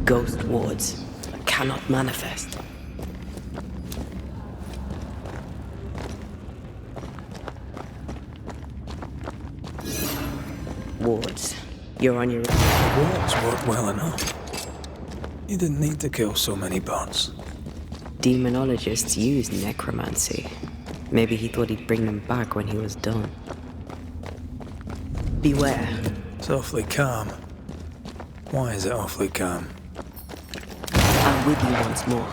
Ghost wards cannot manifest. Wards, you're on your own. The wards worked well enough. You didn't need to kill so many bots. Demonologists use necromancy. Maybe he thought he'd bring them back when he was done. Beware. It's awfully calm. Why is it awfully calm? I'm with you once more.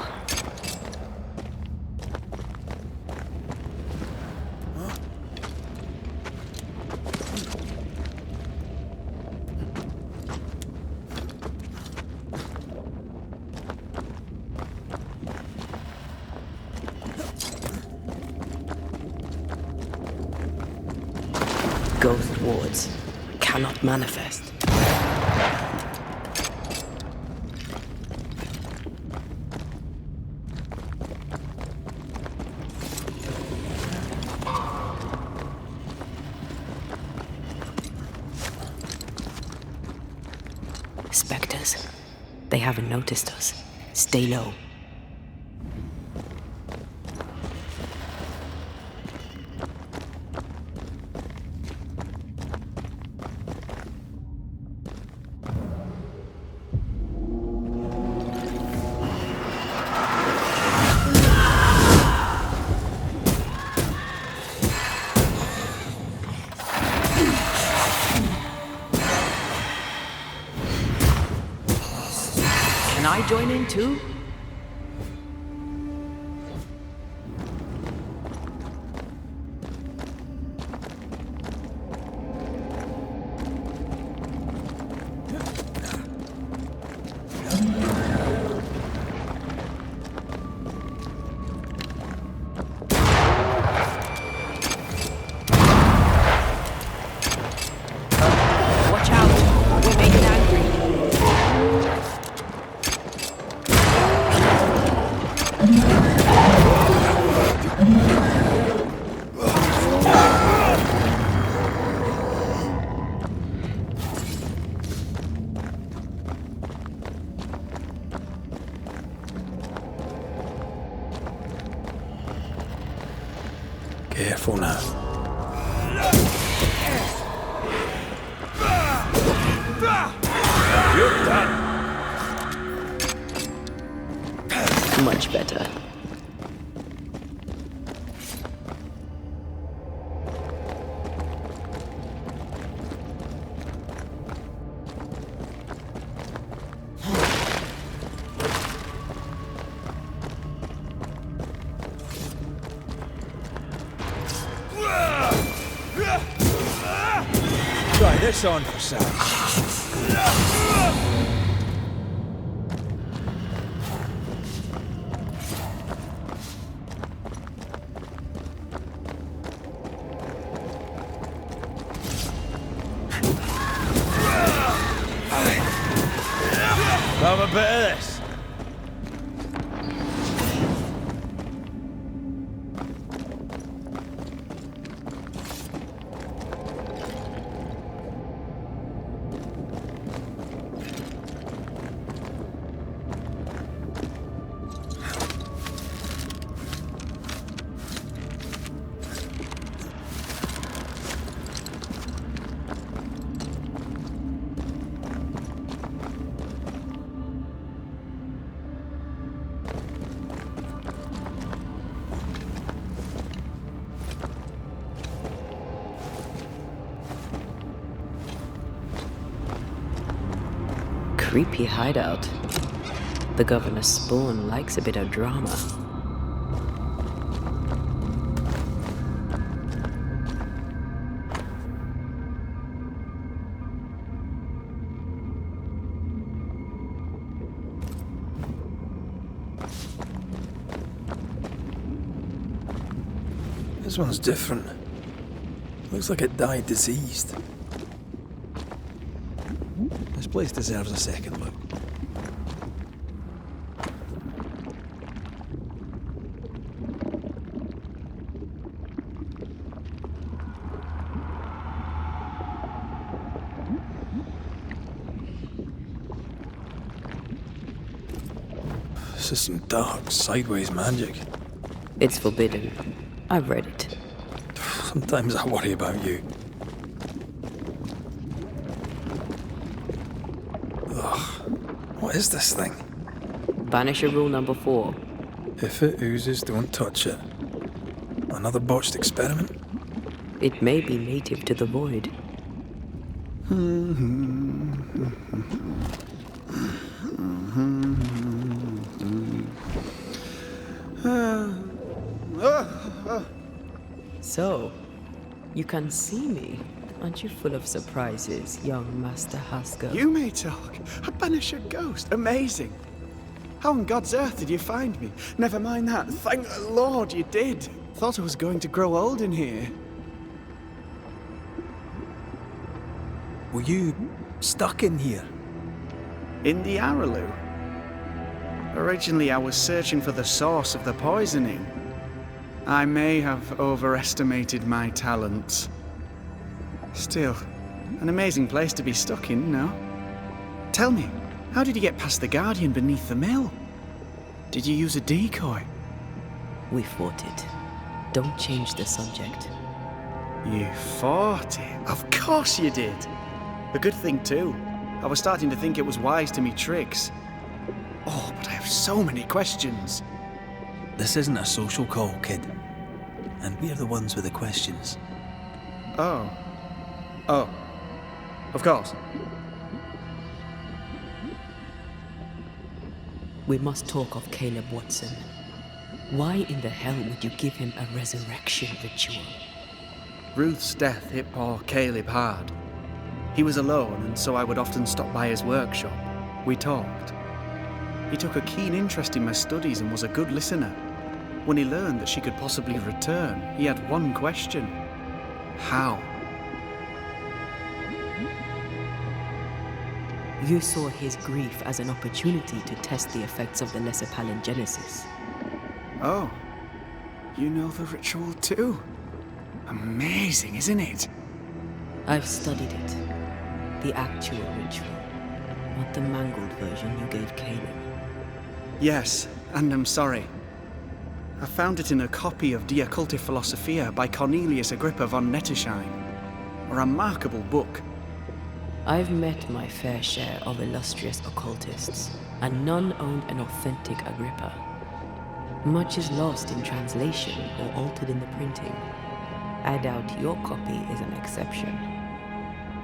Ghost wards cannot manifest. Spectres. They haven't noticed us. Stay low. Can I join in too? Watch out! We're making angry. Careful now. You're done. Much better. Try this on for size. Have a bit of this. Creepy hideout. The governor's spawn likes a bit of drama. This one's different. Looks like it died diseased. This place deserves a second look. This is some dark, sideways magic. It's forbidden. I've read it. Sometimes I worry about you. Ugh. What is this thing? Banisher rule number 4. If it oozes, don't touch it. Another botched experiment? It may be native to the void. So, you can see me. Aren't you full of surprises, young Master Haskell? You may talk. A Banisher ghost. Amazing. How on God's earth did you find me? Never mind that. Thank the Lord you did. Thought I was going to grow old in here. Were you stuck in here? In the Araloo? Originally, I was searching for the source of the poisoning. I may have overestimated my talents. Still, an amazing place to be stuck in, no? Tell me, how did you get past the Guardian beneath the mill? Did you use a decoy? We fought it. Don't change the subject. You fought it? Of course you did! A good thing, too. I was starting to think it was wise to me tricks. Oh, but I have so many questions. This isn't a social call, kid. And we're the ones with the questions. Oh. Oh. Of course. We must talk of Caleb Watson. Why in the hell would you give him a resurrection ritual? Ruth's death hit poor Caleb hard. He was alone, and so I would often stop by his workshop. We talked. He took a keen interest in my studies and was a good listener. When he learned that she could possibly return, he had one question. How? You saw his grief as an opportunity to test the effects of the Lesser Palingenesis. Oh. You know the ritual too? Amazing, isn't it? I've studied it. The actual ritual, not the mangled version you gave Caleb. Yes, and I'm sorry. I found it in a copy of De Occulti Philosophia by Cornelius Agrippa von Nettersheim. A remarkable book. I've met my fair share of illustrious occultists, and none owned an authentic Agrippa. Much is lost in translation or altered in the printing. I doubt your copy is an exception.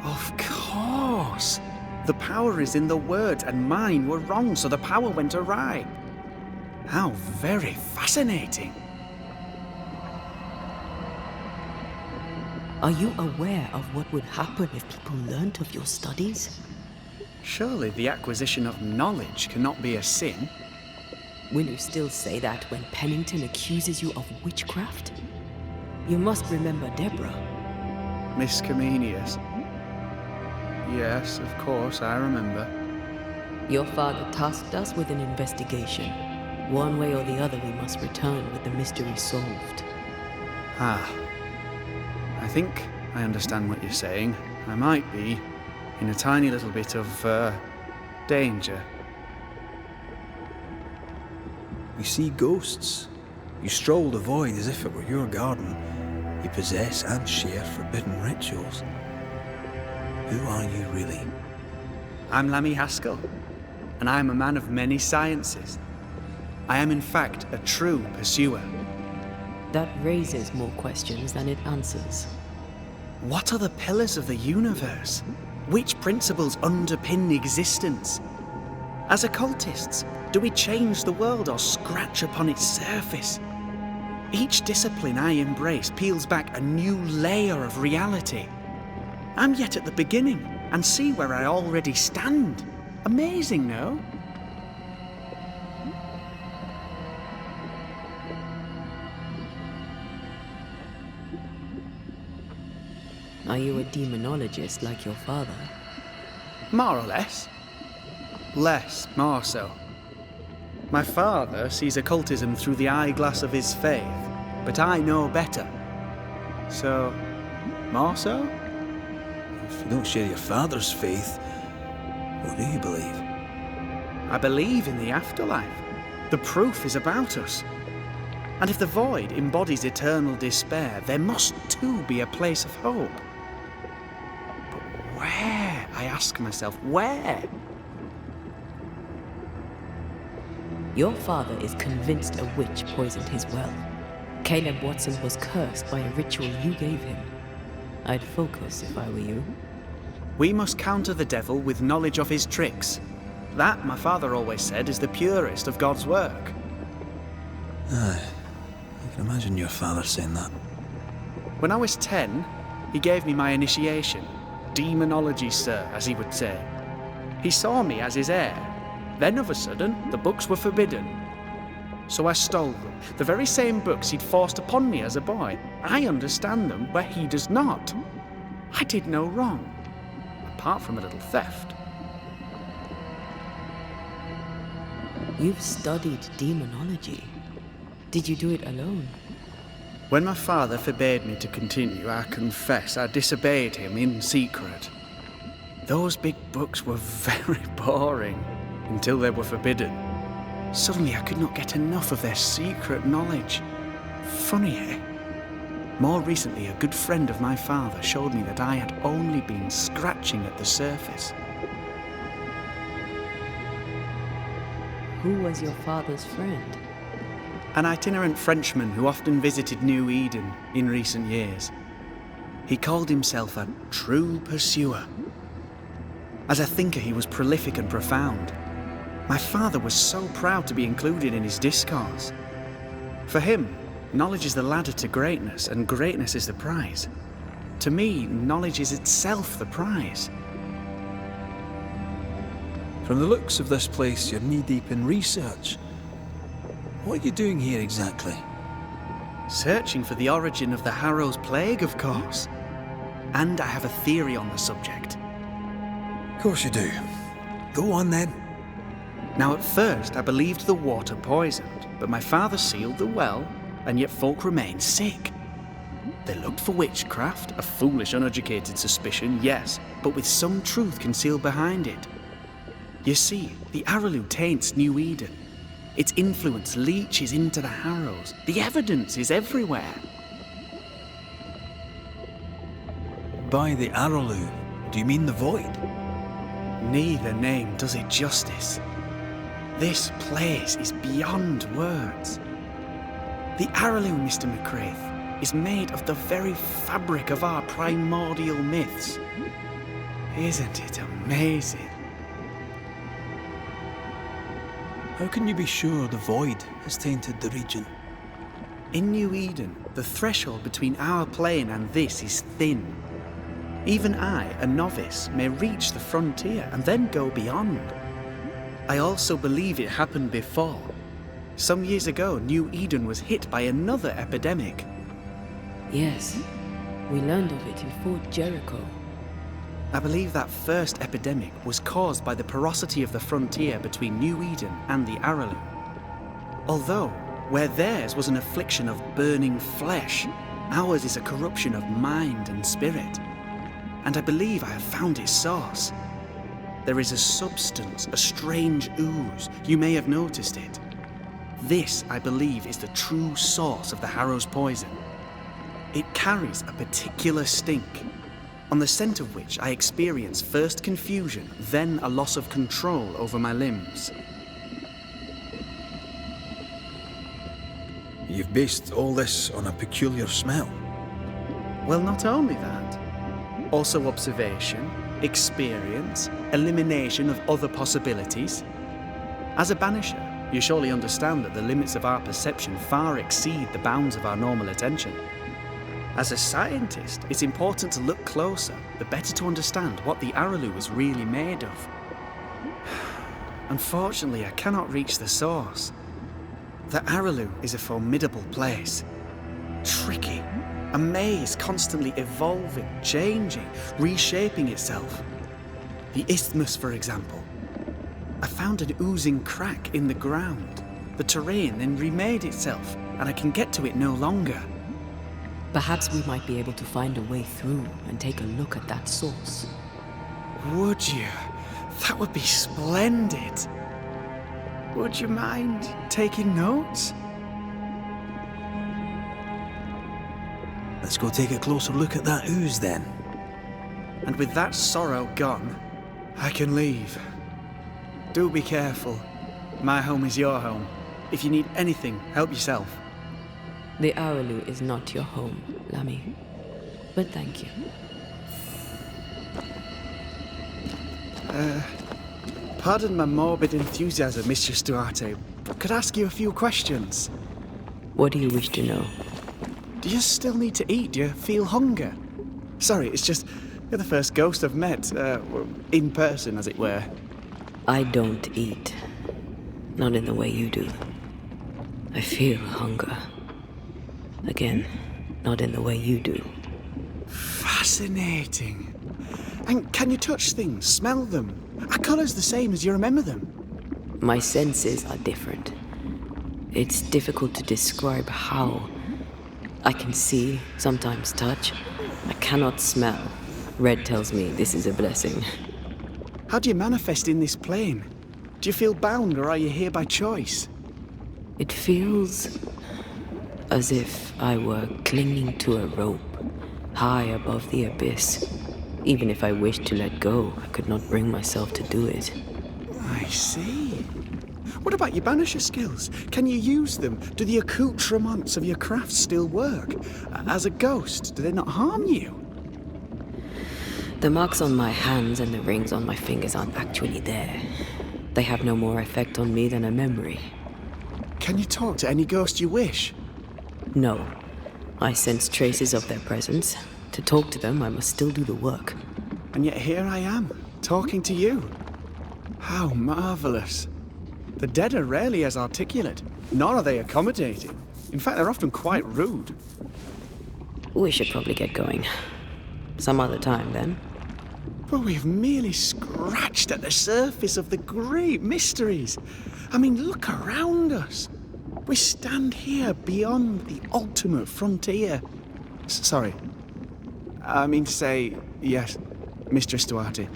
Of course! The power is in the words, and mine were wrong, so the power went awry. How very fascinating. Are you aware of what would happen if people learnt of your studies? Surely the acquisition of knowledge cannot be a sin. Will you still say that when Pennington accuses you of witchcraft? You must remember Deborah. Miss Comenius. Yes, of course, I remember. Your father tasked us with an investigation. One way or the other, we must return with the mystery solved. Ah. I think I understand what you're saying. I might be in a tiny little bit of, danger. You see ghosts. You stroll the void as if it were your garden. You possess and share forbidden rituals. Who are you really? I'm Lammy Haskell, and I am a man of many sciences. I am in fact a true pursuer. That raises more questions than it answers. What are the pillars of the universe? Which principles underpin existence? As occultists, do we change the world or scratch upon its surface? Each discipline I embrace peels back a new layer of reality. I'm yet at the beginning, and see where I already stand. Amazing, no? Are you a demonologist like your father? More or less. Less, more so. My father sees occultism through the eyeglass of his faith, but I know better. So, more so? If you don't share your father's faith, what do you believe? I believe in the afterlife. The proof is about us. And if the void embodies eternal despair, there must too be a place of hope. But where? I ask myself, where? Your father is convinced a witch poisoned his well. Caleb Watson was cursed by a ritual you gave him. I'd focus if I were you. We must counter the devil with knowledge of his tricks. That, my father always said, is the purest of God's work. Aye. I can imagine your father saying that. When I was 10, he gave me my initiation. Demonology, sir, as he would say. He saw me as his heir. Then, of a sudden, the books were forbidden. So I stole them, the very same books he'd forced upon me as a boy. I understand them where he does not. I did no wrong, apart from a little theft. You've studied demonology. Did you do it alone? When my father forbade me to continue, I confess I disobeyed him in secret. Those big books were very boring until they were forbidden. Suddenly I could not get enough of their secret knowledge. Funny, eh? More recently, a good friend of my father showed me that I had only been scratching at the surface. Who was your father's friend? An itinerant Frenchman who often visited New Eden in recent years. He called himself a true pursuer. As a thinker, he was prolific and profound. My father was so proud to be included in his discourse. For him, knowledge is the ladder to greatness, and greatness is the prize. To me, knowledge is itself the prize. From the looks of this place, you're knee-deep in research. What are you doing here exactly? Searching for the origin of the Harrow's plague, of course. And I have a theory on the subject. Of course you do. Go on then. Now, at first, I believed the water poisoned, but my father sealed the well, and yet folk remained sick. They looked for witchcraft, a foolish, uneducated suspicion, yes, but with some truth concealed behind it. You see, the Araloo taints New Eden. Its influence leaches into the Harrows. The evidence is everywhere. By the Araloo, do you mean the void? Neither name does it justice. This place is beyond words. The Araloo, Mr. McCraith, is made of the very fabric of our primordial myths. Isn't it amazing? How can you be sure the void has tainted the region? In New Eden, the threshold between our plane and this is thin. Even I, a novice, may reach the frontier and then go beyond. I also believe it happened before. Some years ago, New Eden was hit by another epidemic. Yes, we learned of it in Fort Jericho. I believe that first epidemic was caused by the porosity of the frontier between New Eden and the Araloo. Although, where theirs was an affliction of burning flesh, ours is a corruption of mind and spirit. And I believe I have found its source. There is a substance, a strange ooze. You may have noticed it. This, I believe, is the true source of the Harrow's poison. It carries a particular stink, on the scent of which I experience first confusion, then a loss of control over my limbs. You've based all this on a peculiar smell. Well, not only that. Also observation, experience, elimination of other possibilities. As a Banisher, you surely understand that the limits of our perception far exceed the bounds of our normal attention. As a scientist, it's important to look closer, the better to understand what the Araloo is really made of. Unfortunately, I cannot reach the source. The Araloo is a formidable place. Tricky. A maze constantly evolving, changing, reshaping itself. The isthmus, for example. I found an oozing crack in the ground. The terrain then remade itself, and I can get to it no longer. Perhaps we might be able to find a way through and take a look at that source. Would you? That would be splendid. Would you mind taking notes? Let's go take a closer look at that ooze then. And with that sorrow gone, I can leave. Do be careful. My home is your home. If you need anything, help yourself. The Awalu is not your home, Lamy. But thank you. Pardon my morbid enthusiasm, Mistress Duarte, but could I ask you a few questions? What do you wish to know? Do you still need to eat? Do you feel hunger? Sorry, it's just, you're the first ghost I've met, in person, as it were. I don't eat. Not in the way you do. I feel hunger. Again, not in the way you do. Fascinating. And can you touch things, smell them? Are colours the same as you remember them? My senses are different. It's difficult to describe how. I can see, sometimes touch. I cannot smell. Red tells me this is a blessing. How do you manifest in this plane? Do you feel bound, or are you here by choice? It feels as if I were clinging to a rope, high above the abyss. Even if I wished to let go, I could not bring myself to do it. I see. What about your Banisher skills? Can you use them? Do the accoutrements of your craft still work? As a ghost, do they not harm you? The marks on my hands and the rings on my fingers aren't actually there. They have no more effect on me than a memory. Can you talk to any ghost you wish? No. I sense traces of their presence. To talk to them, I must still do the work. And yet here I am, talking to you. How marvelous. The dead are rarely as articulate, nor are they accommodating. In fact, they're often quite rude. We should probably get going. Some other time, then. But we've merely scratched at the surface of the great mysteries. I mean, look around us. We stand here beyond the ultimate frontier. Sorry. I mean to say, yes, Mistress Duarte.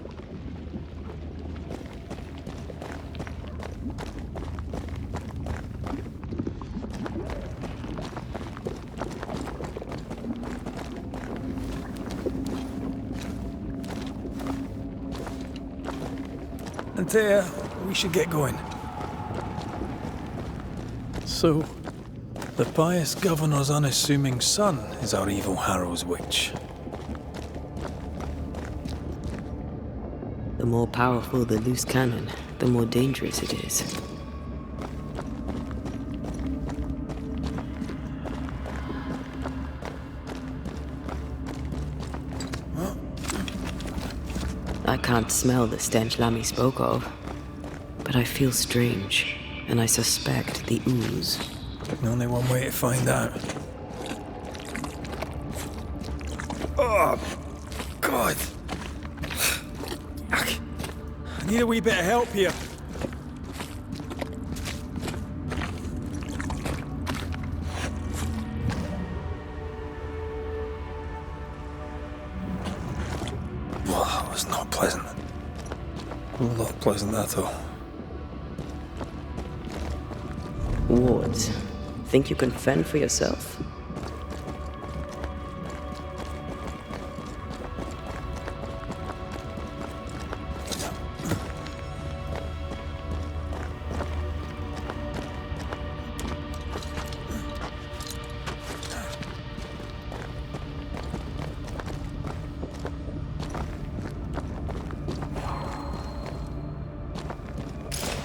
Antea, we should get going. So, the pious governor's unassuming son is our evil Harrow's witch. The more powerful the loose cannon, the more dangerous it is. I can't smell the stench Lamy spoke of, but I feel strange, and I suspect the ooze. Only one way to find out. Oh, God. I need a wee bit of help here. Well, that was not pleasant. Not pleasant at all. Wards, think you can fend for yourself?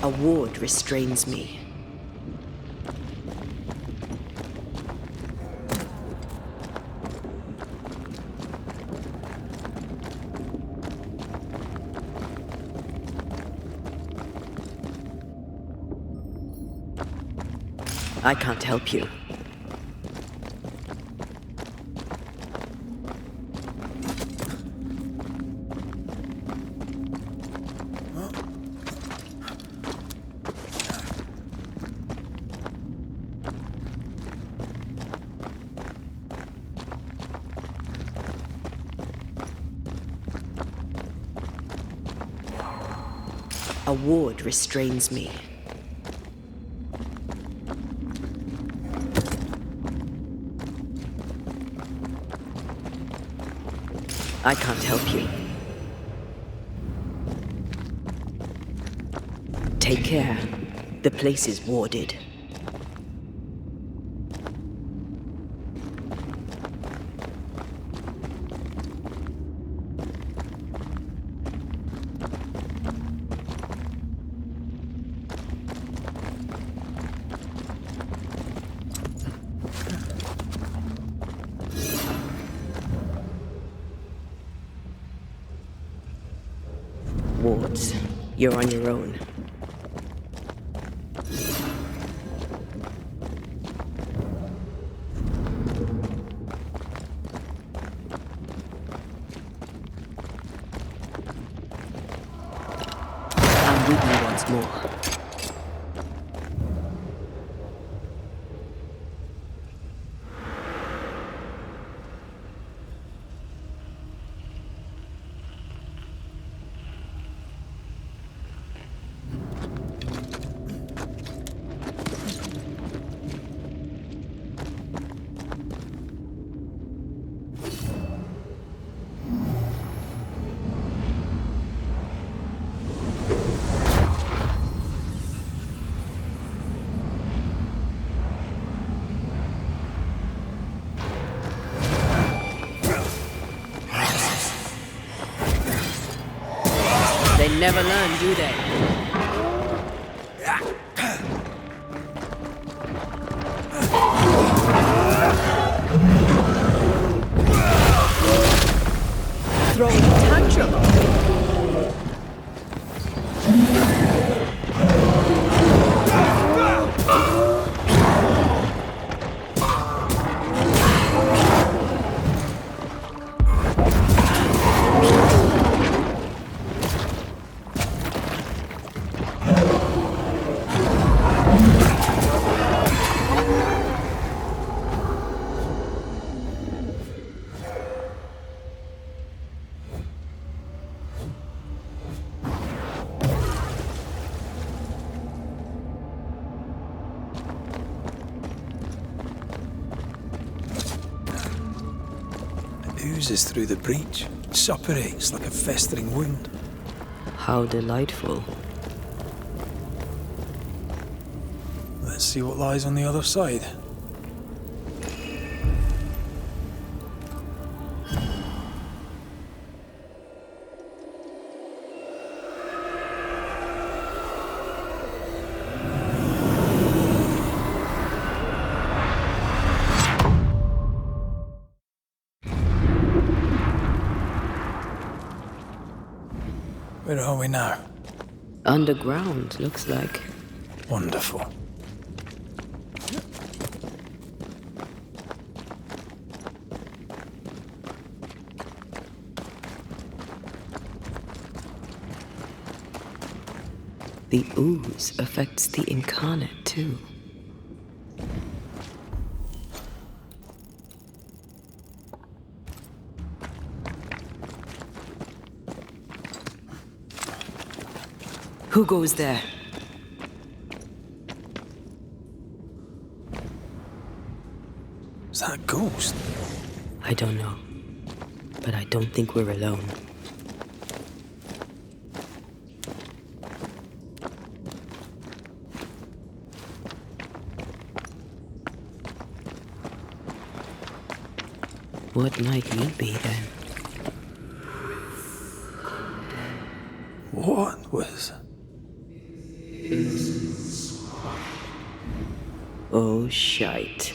A ward restrains me. I can't help you. A ward restrains me. I can't help you. Take care. The place is warded. Wards, you're on your own. I'm with you once more. They never learn, do they? Throwing a tantrum. Oozes through the breach, suppurates like a festering wound. How delightful. Let's see what lies on the other side. Where are we now? Underground, looks like. Wonderful. The ooze affects the incarnate too. Who goes there? Is that a ghost? I don't know. But I don't think we're alone. What might you be then? What was... Oh, shite.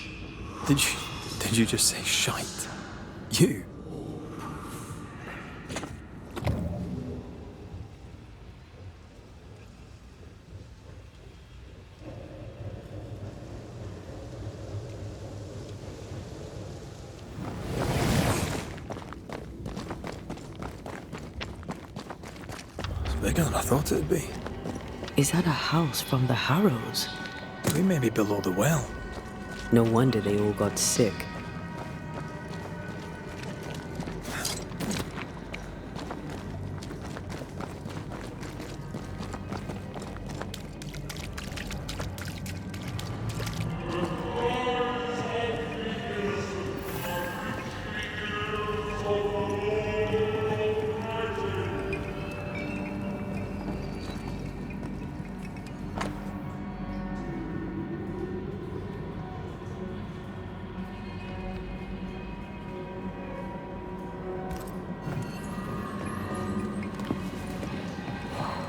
Did you just say shite? You? It's bigger than I thought it'd be. Is that a house from the Harrows? We may be below the well. No wonder they all got sick.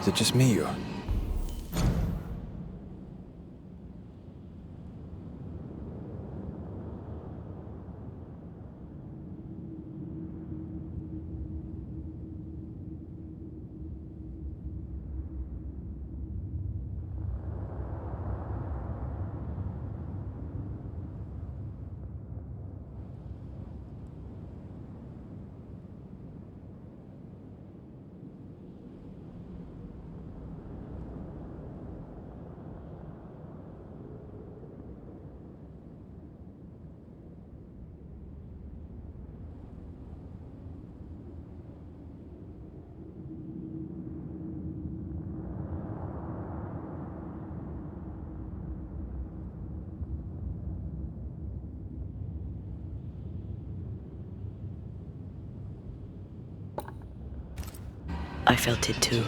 Is it just me, or? I felt it too.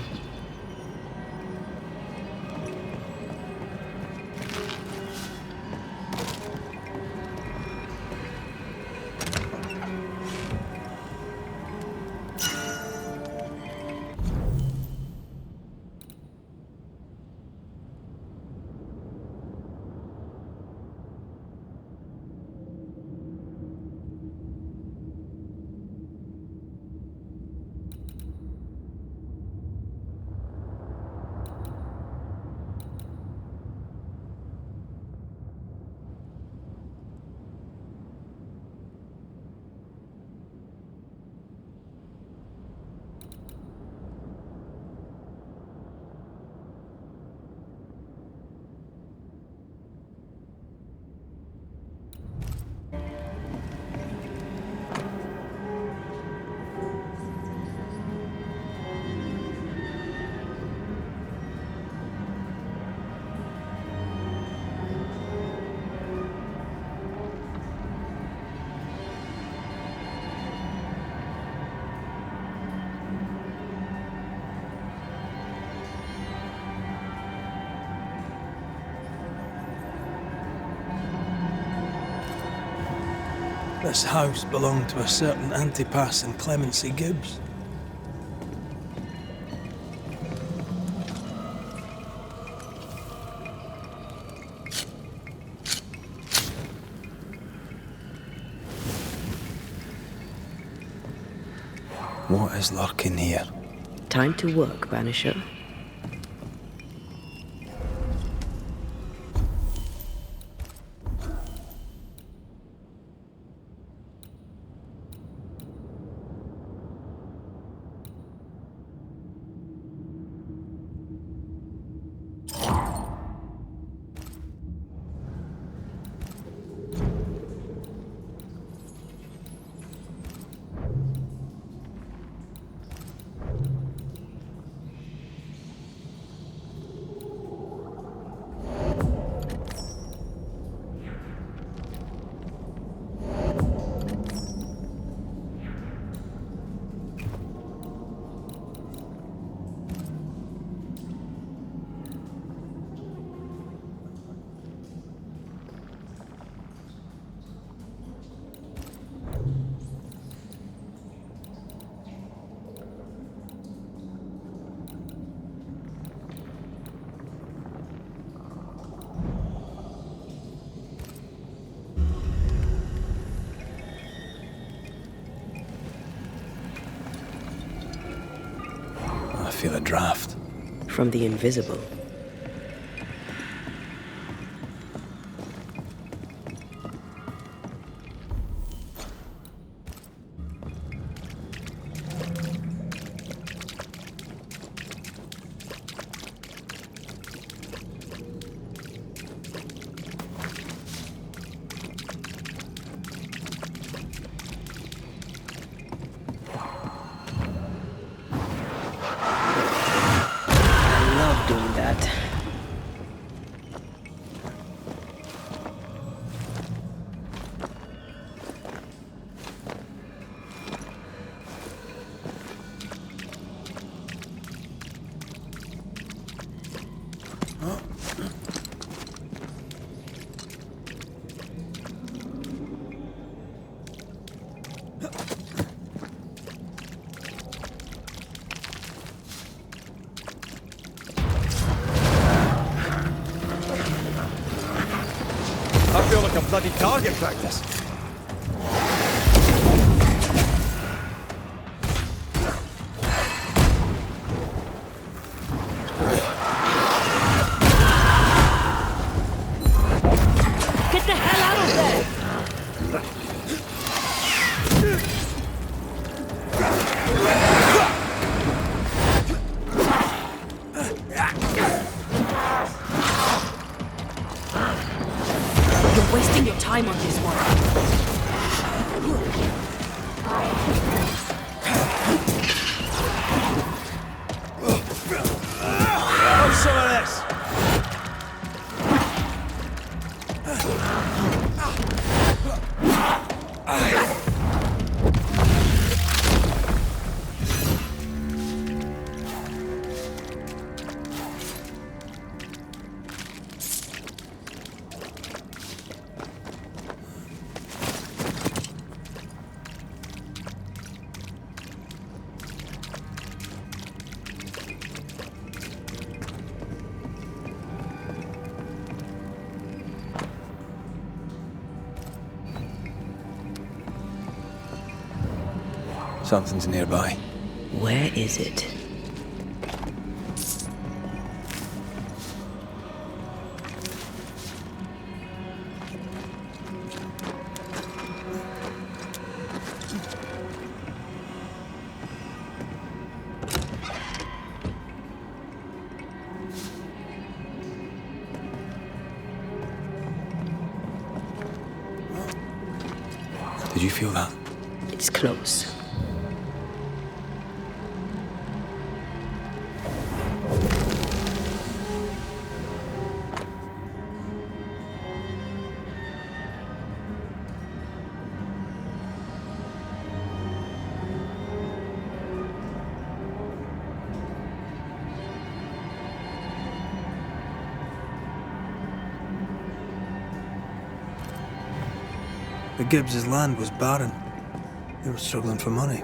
This house belonged to a certain Antipas and Clemency Gibbs. What is lurking here? Time to work, Banisher. I feel a draft. From the invisible. Doing that. a bloody target practice. Get the hell out of there! You're wasting your time on this one. Have some of this! Something's nearby. Where is it? Did you feel that? It's close. The Gibbs' land was barren. They were struggling for money.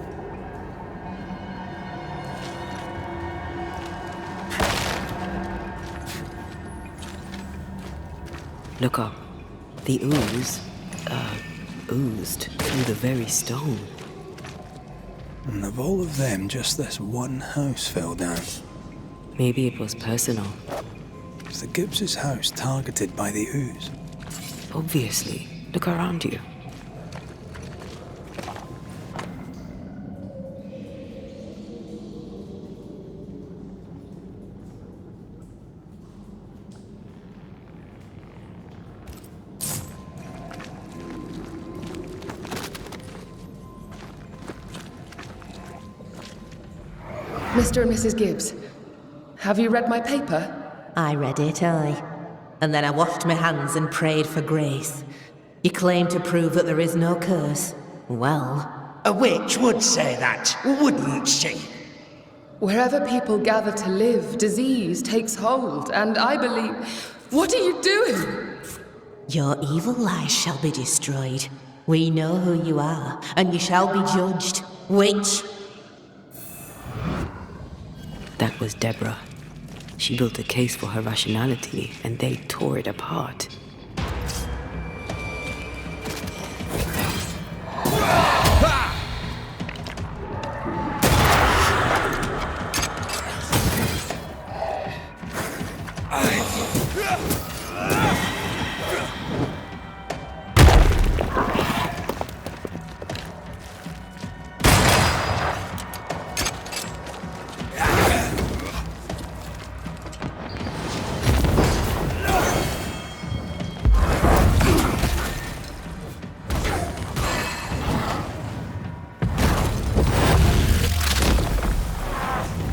Look up. The ooze, oozed through the very stone. And of all of them, just this one house fell down. Maybe it was personal. Was the Gibbs' house targeted by the ooze? Obviously. Look around you. Mr. and Mrs. Gibbs, have you read my paper? I read it, aye. And then I washed my hands and prayed for grace. You claim to prove that there is no curse. Well, A witch would say that, wouldn't she? Wherever people gather to live, disease takes hold, and I believe... What are you doing? your evil lies shall be destroyed. We know who you are, and you shall be judged. Witch! That was Deborah. She built a case for her rationality, and they tore it apart.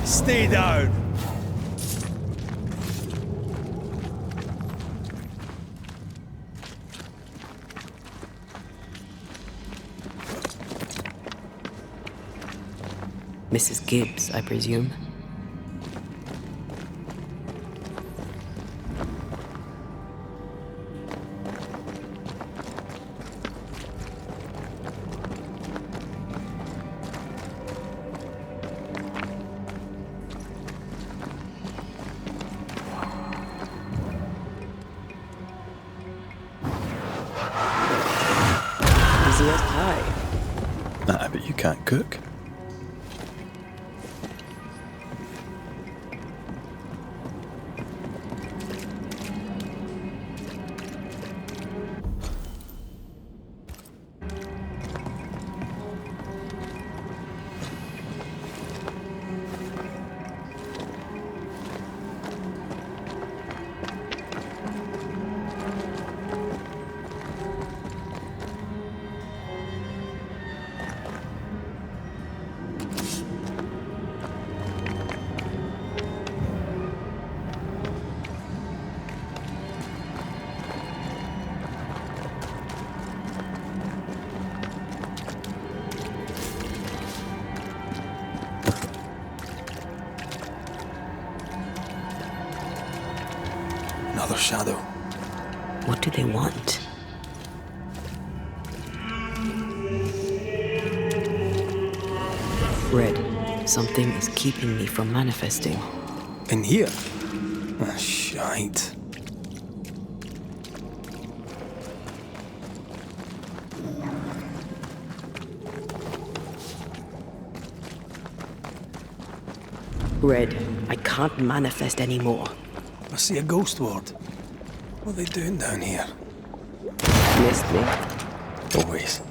Stay down! Mrs. Gibbs, I presume. can't cook. Another shadow. What do they want? Red, something is keeping me from manifesting. In here? Ah, shite. Red, I can't manifest anymore. I see a ghost ward. What are they doing down here? Missed me? Always.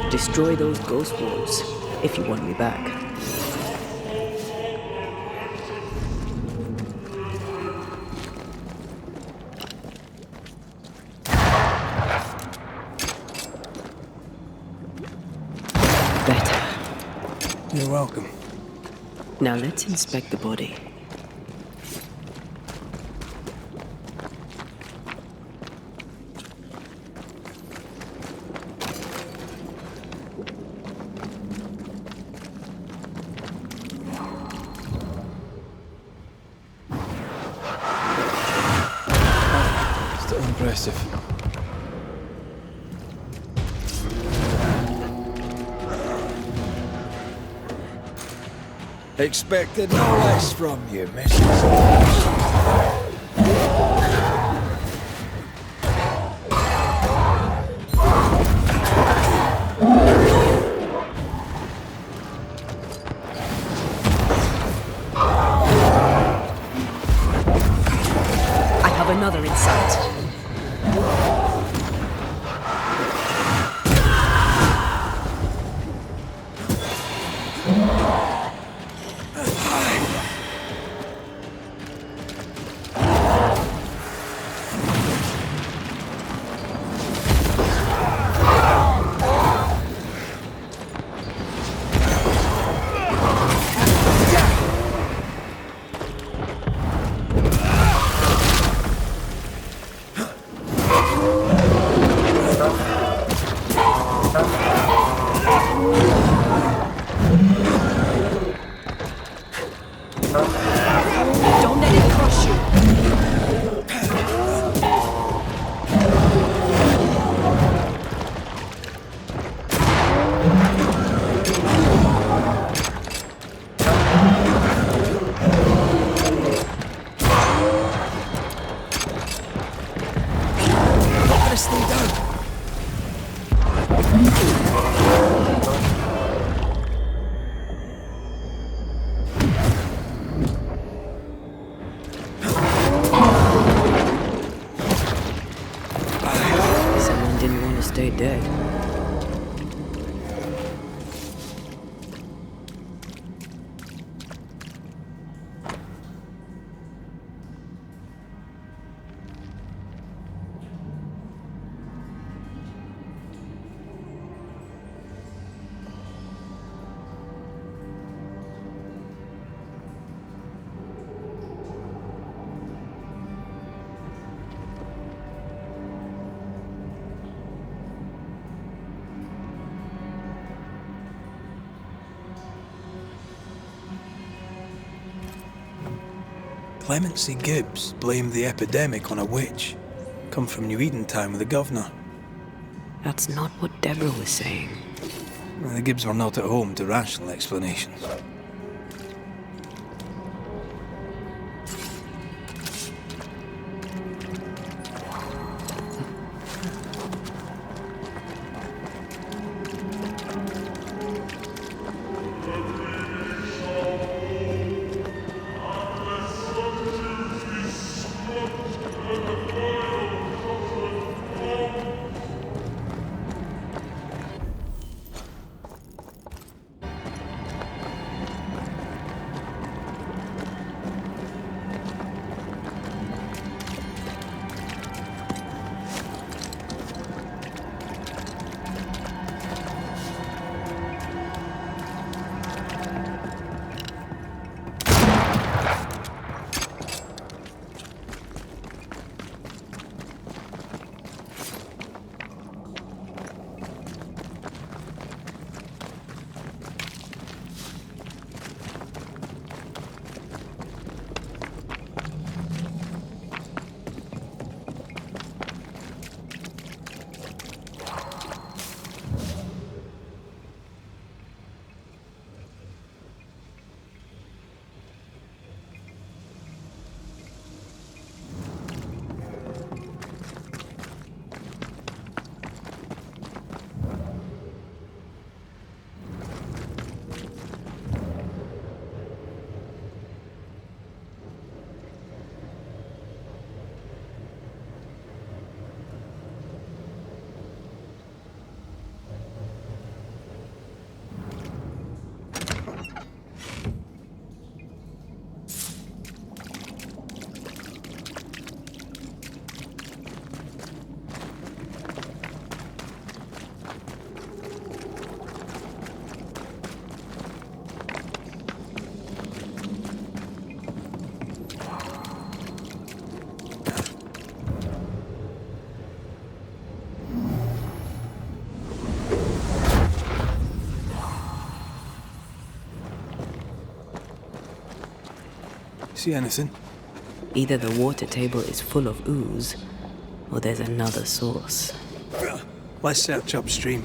Destroy those ghost wards if you want me back. Better. You're welcome. Now let's inspect the body. Still impressive. Expected no less from you, missus. I have another in sight. Don't let it crush you. Knock this thing down. Someone didn't want to stay dead. Clemency Gibbs blamed the epidemic on a witch. Come from New Eden Town with the governor. That's not what Deborah was saying. Well, the Gibbs were not at home to rational explanations. See anything? Either the water table is full of ooze, or there's another source. Let's search upstream.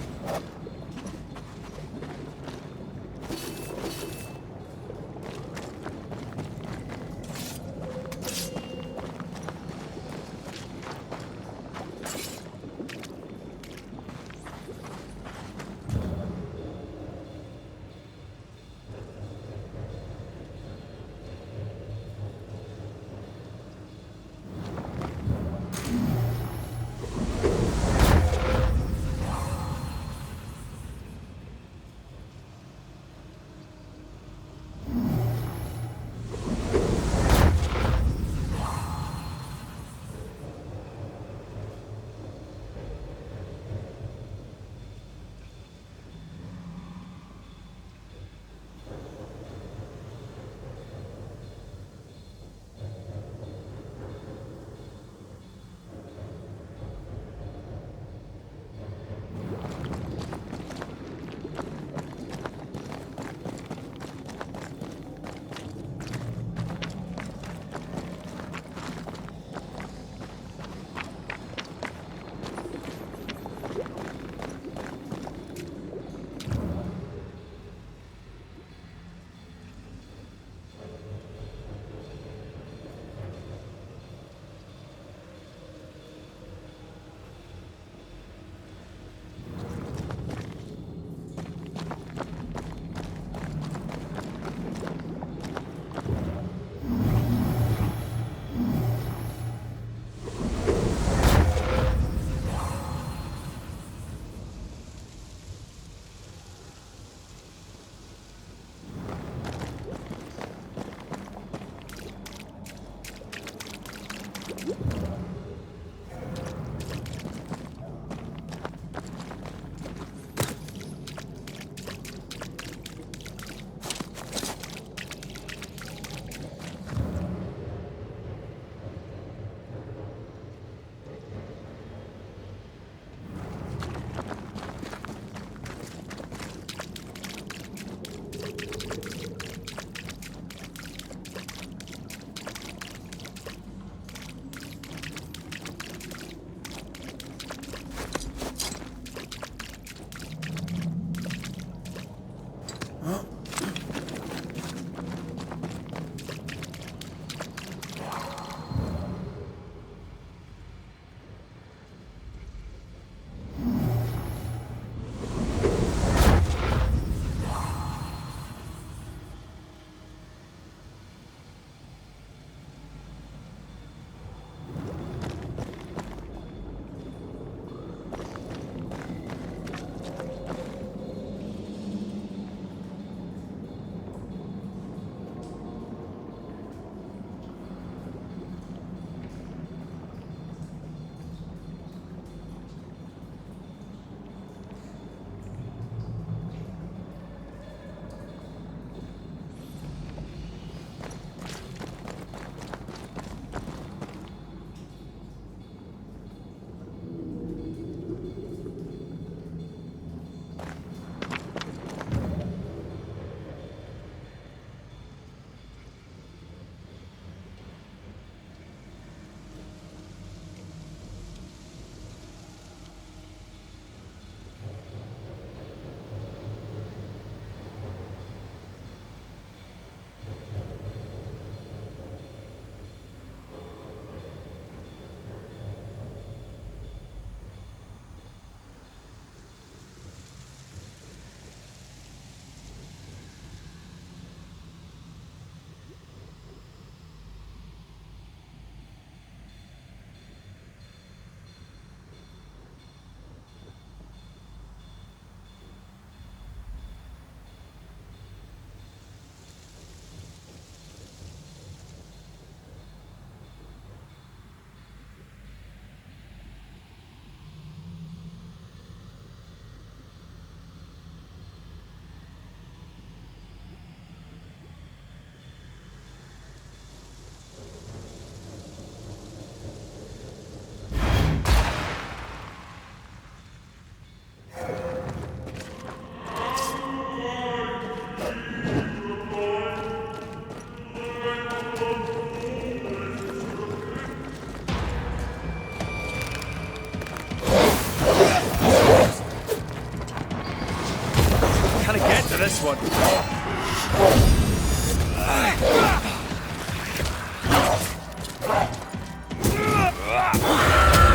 one.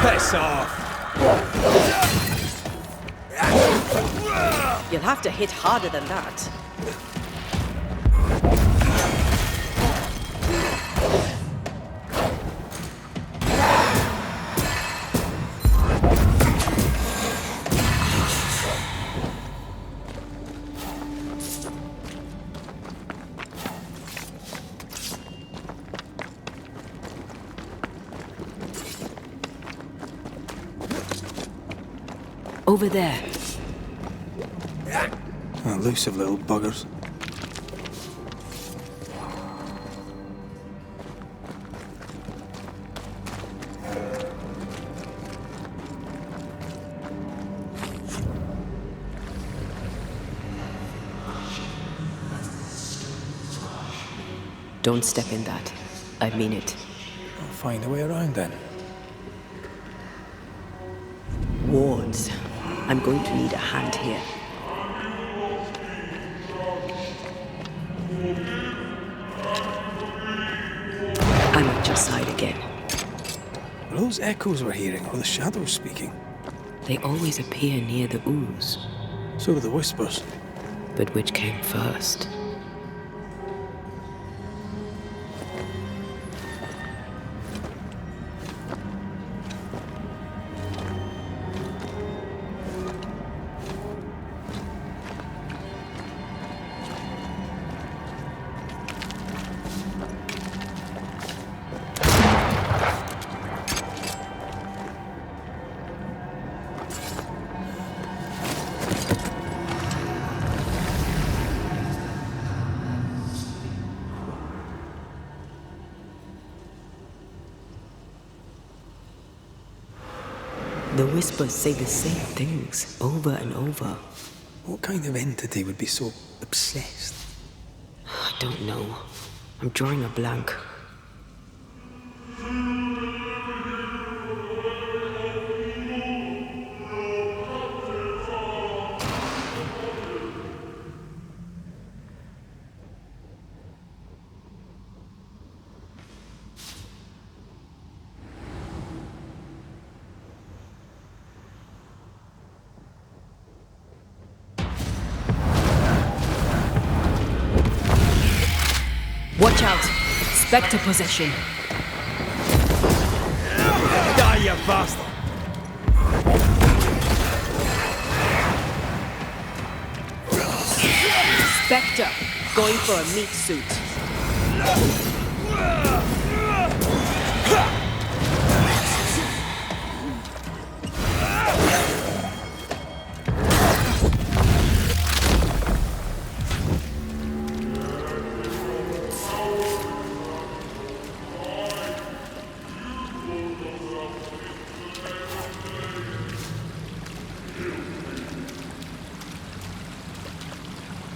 Piss off! You'll have to hit harder than that. Over there. Elusive little buggers. Don't step in that. I mean it. I'll find a way around then. Wards. I'm going to need a hand here. I'm at your side again. Are those echoes we're hearing, or the shadows speaking? They always appear near the ooze. So do the whispers. But which came first? The whispers say the same things over and over. What kind of entity would be so obsessed? I don't know. I'm drawing a blank. Watch out! Spectre possession! Die, you bastard! Spectre, going for a meat suit.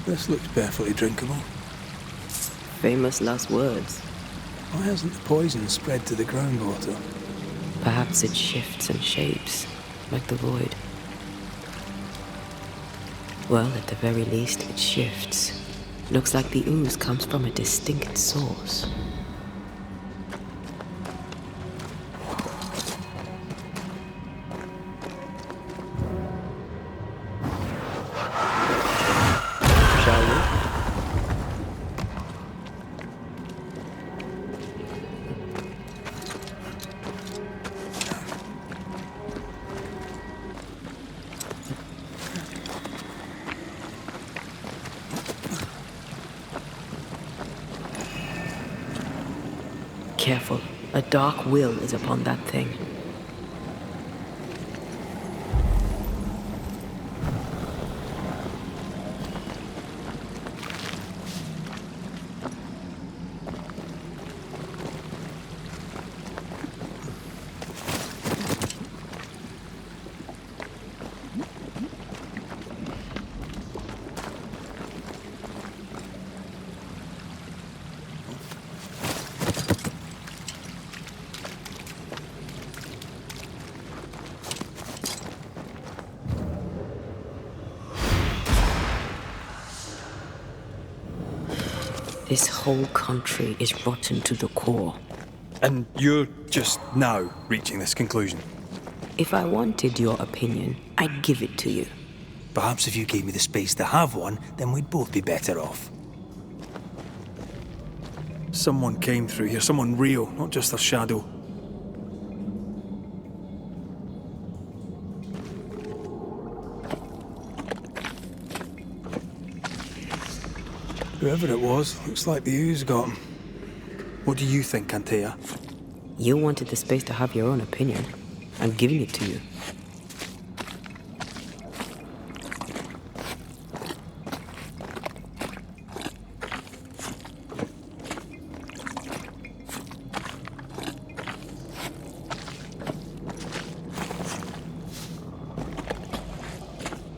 This looks perfectly drinkable. Famous last words. Why hasn't the poison spread to the groundwater? Perhaps it shifts and shapes, like the void. Well, at the very least, it shifts. Looks like the ooze comes from a distinct source. Shall we? Careful. A dark will is upon that thing. This whole country is rotten to the core. And you're just now reaching this conclusion? If I wanted your opinion, I'd give it to you. Perhaps if you gave me the space to have one, then we'd both be better off. Someone came through here, someone real, not just a shadow. Whoever it was, looks like the ooze got him. What do you think, Antea? You wanted the space to have your own opinion. I'm giving it to you.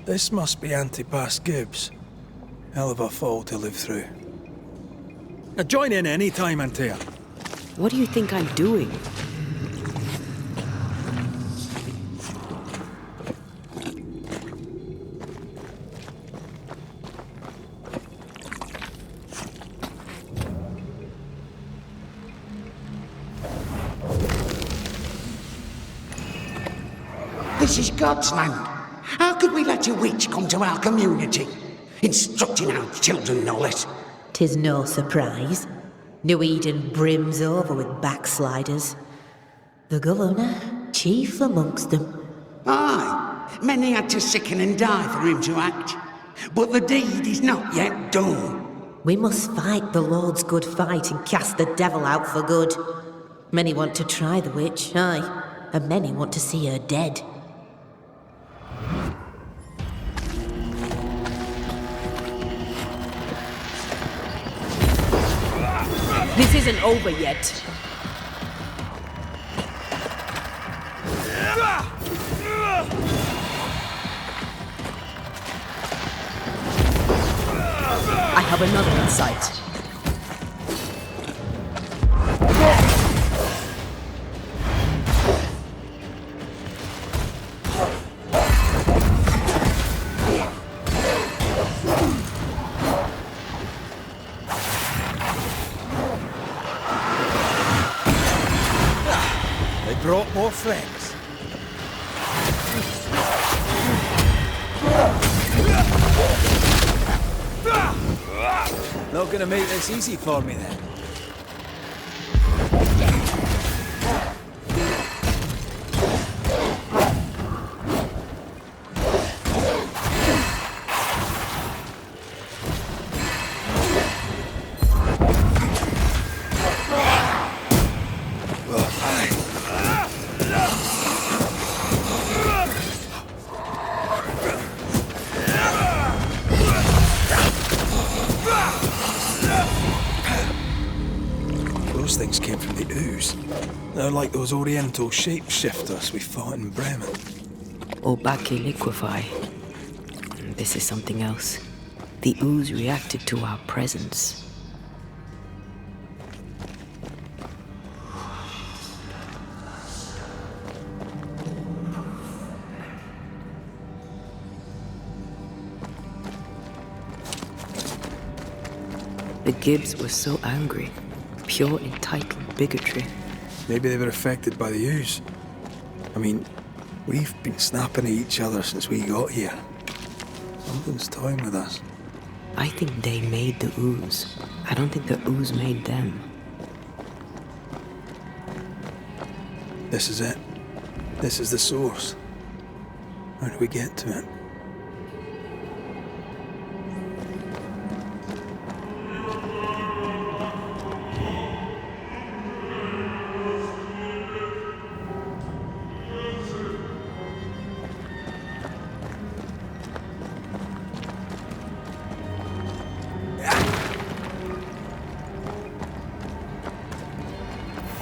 This must be Antipas Gibbs. Hell of a fall to live through. Now join in any time, Antea. What do you think I'm doing? This is God's land. How could we let a witch come to our community? Instructing our children, no less. 'Tis no surprise. New Eden brims over with backsliders. The governor, chief amongst them. Aye, many had to sicken and die for him to act. But the deed is not yet done. We must fight the Lord's good fight and cast the devil out for good. Many want to try the witch, aye, and many want to see her dead. This isn't over yet. I have another in sight. They brought more friends. Not gonna make this easy for me then. Those things came from the ooze. They're like those oriental shapeshifters we fought in Bremen. Obake liquefy. This is something else. The ooze reacted to our presence. The Gibbs were so angry. Pure entitled bigotry. Maybe they were affected by the ooze. I mean, we've been snapping at each other since we got here. Something's toying with us. I think they made the ooze. I don't think the ooze made them. This is it. This is the source. How do we get to it?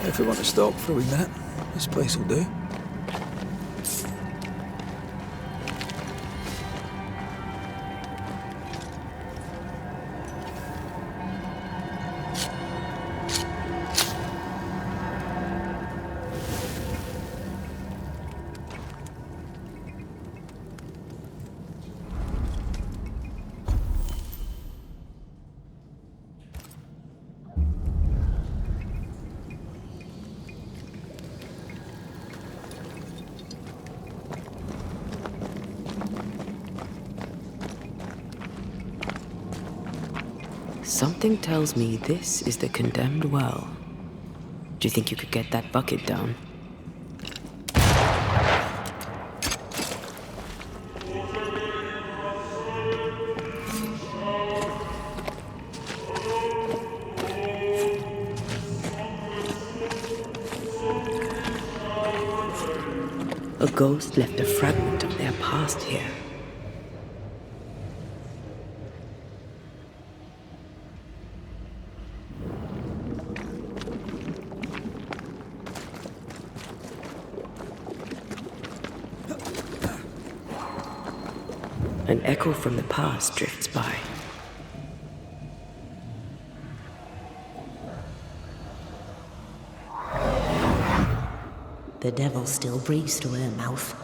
If we want to stop for a wee minute, this place will do. Something tells me this is the condemned well. Do you think you could get that bucket down? A ghost left a fragment of their past here. An echo from the past drifts by. The devil still breathes through her mouth.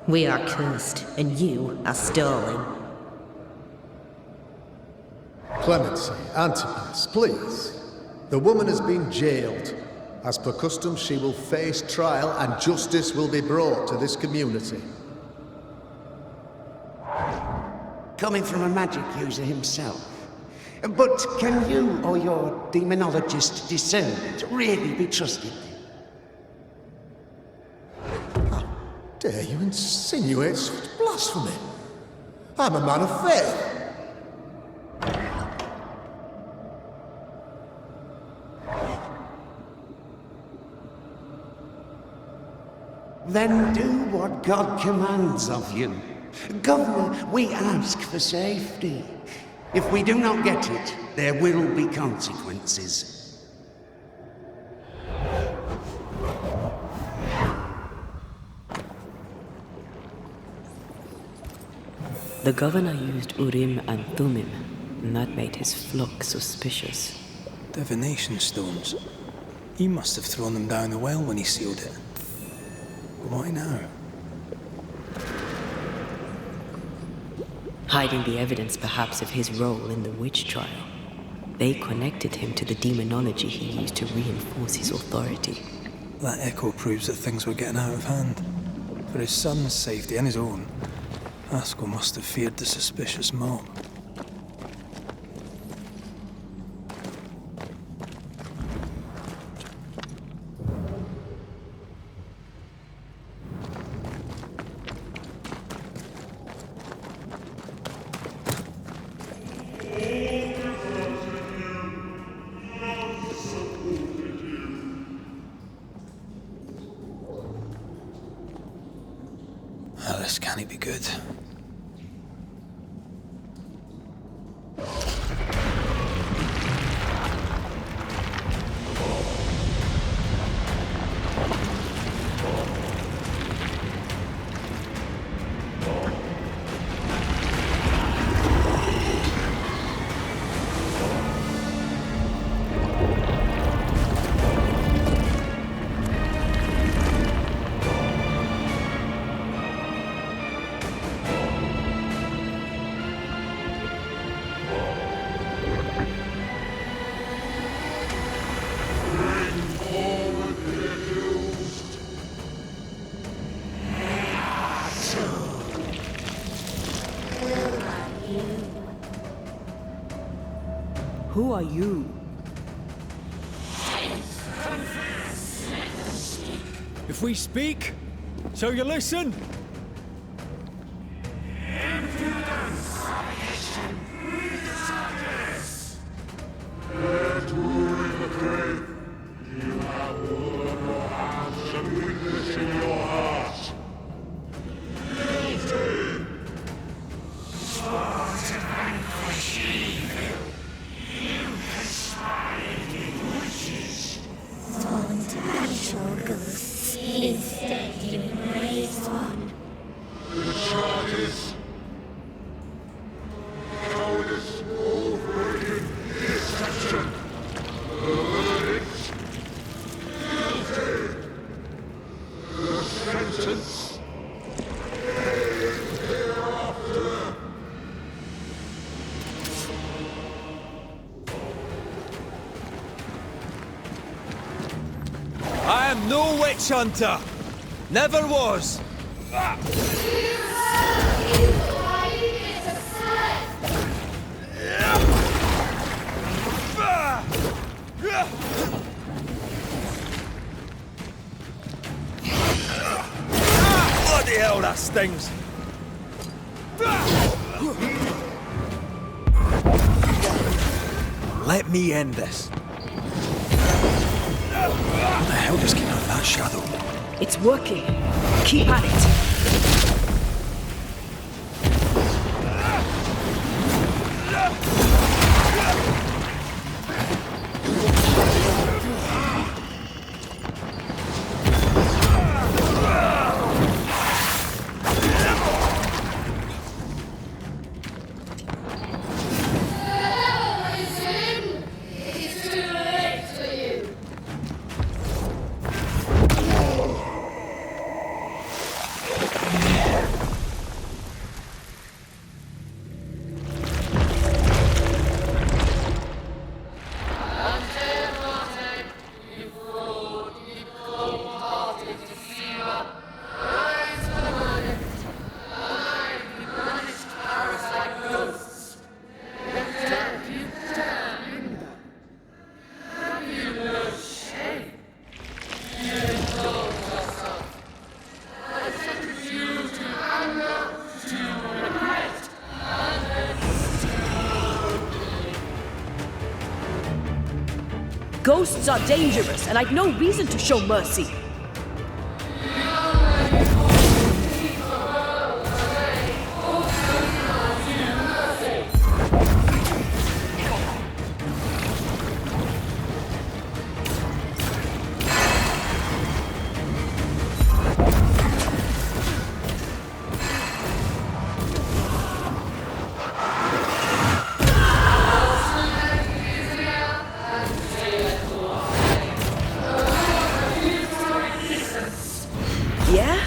We are cursed, and you are stolen. Clemency, Antipas, please. The woman has been jailed. As per custom, she will face trial and justice will be brought to this community. Coming from a magic user himself. But can you or your demonologist discernment really be trusted? How dare you insinuate such blasphemy? I'm a man of faith. Then do what God commands of you. Governor, we ask for safety. If we do not get it, there will be consequences. The governor used Urim and Thummim, and that made his flock suspicious. Divination stones. He must have thrown them down the well when he sealed it. Why now? Hiding the evidence perhaps of his role in the witch trial. They connected him to the demonology he used to reinforce his authority. That echo proves that things were getting out of hand. For his son's safety and his own, Haskell must have feared the suspicious mob. This can't be good. Who are you? If we speak, so you listen? I am no witch hunter. Never was. Bloody hell, that stings! Let me end this. What the hell just came out of that shadow? It's working. Keep at it. Ghosts are dangerous, and I've no reason to show mercy. Yeah?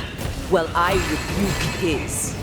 Well, I rebuke his.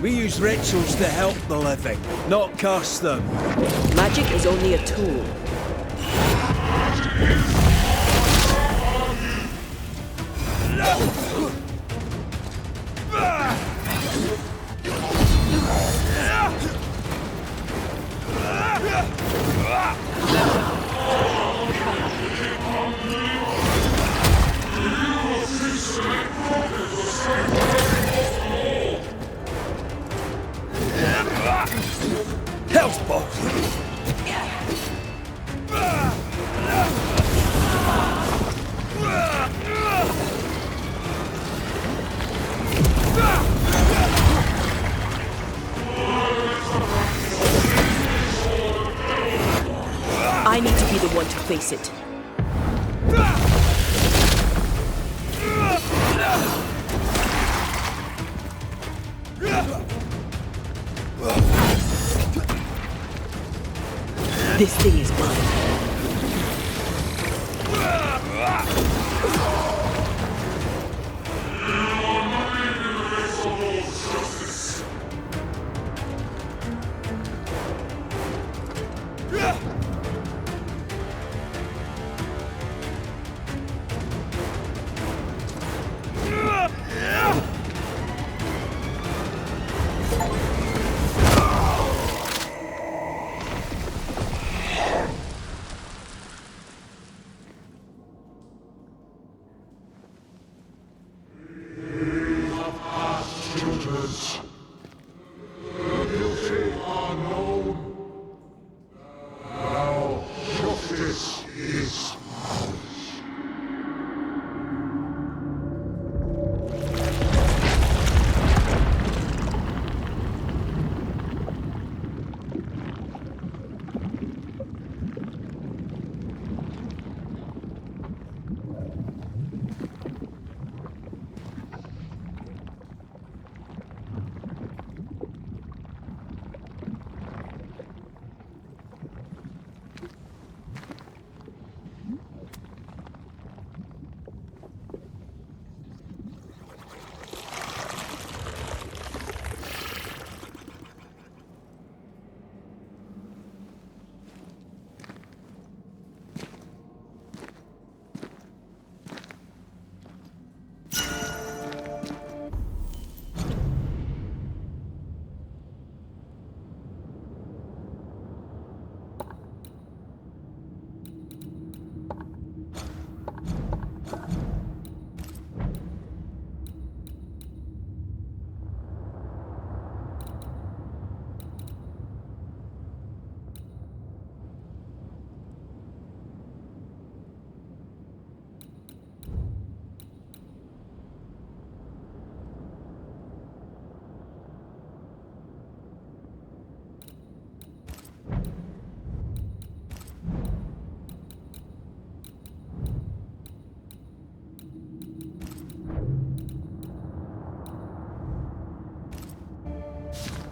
We use rituals to help the living, not curse them. Magic is only a tool. Hell's balls! I need to be the one to face it. This thing is mine.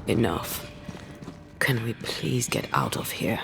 Enough. Can we please get out of here?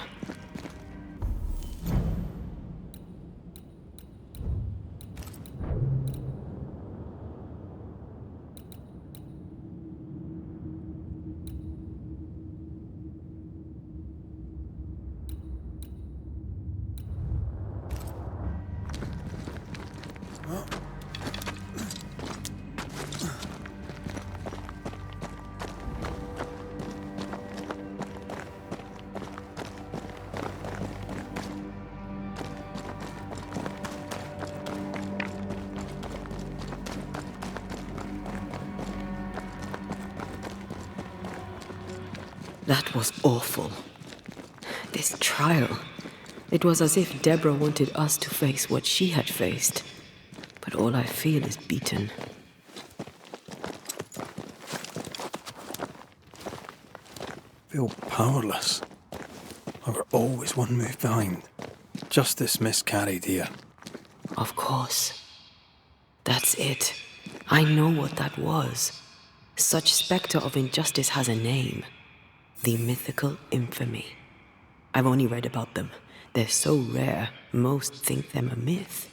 That was awful. This trial. It was as if Deborah wanted us to face what she had faced. But all I feel is beaten. Feel powerless. I were always one move behind. Justice miscarried here. Of course. That's it. I know what that was. Such spectre of injustice has a name. The mythical infamy. I've only read about them. They're so rare, most think them a myth.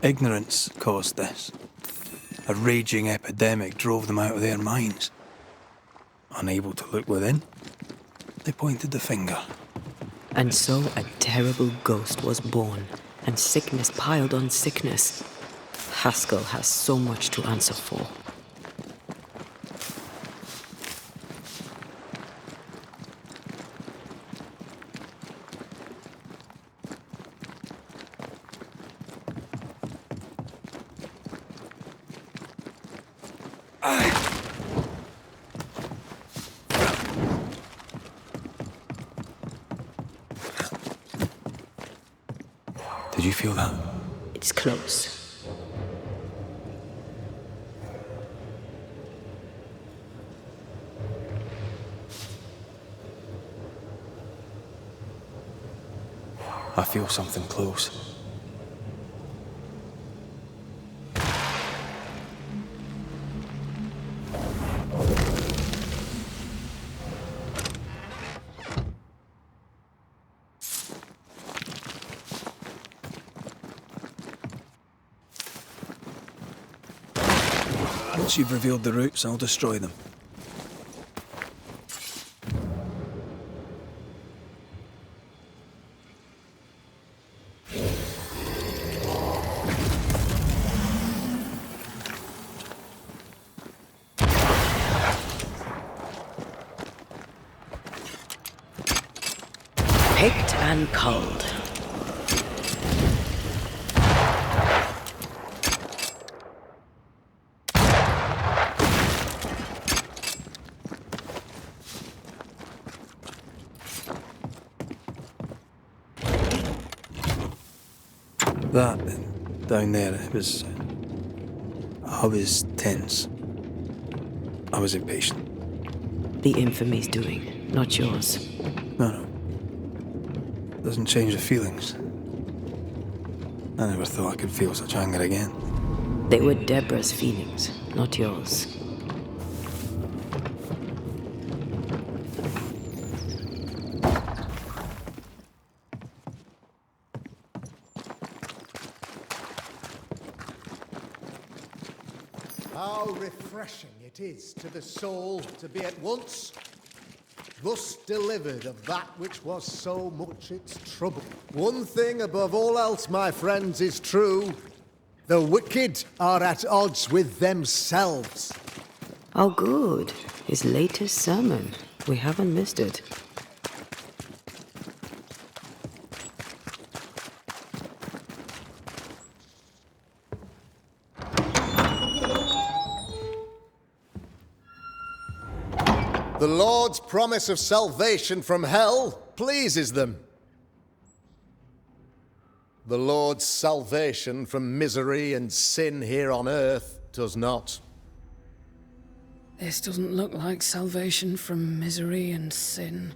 Ignorance caused this. A raging epidemic drove them out of their minds. Unable to look within, they pointed the finger. And so a terrible ghost was born, and sickness piled on sickness. Haskell has so much to answer for. Did you feel that? It's close. I feel something close. Once you've revealed the roots, I'll destroy them. Picked and culled. That, down there, it was... I was tense. I was impatient. The infamy's doing, not yours. No. Doesn't change the feelings. I never thought I could feel such anger again. They were Deborah's feelings, not yours. How refreshing it is to the soul to be at once thus delivered of that which was so much its trouble. One thing above all else, my friends, is true. The wicked are at odds with themselves. Oh, good. His latest sermon. We haven't missed it. The Lord's promise of salvation from hell pleases them. The Lord's salvation from misery and sin here on earth does not. This doesn't look like salvation from misery and sin.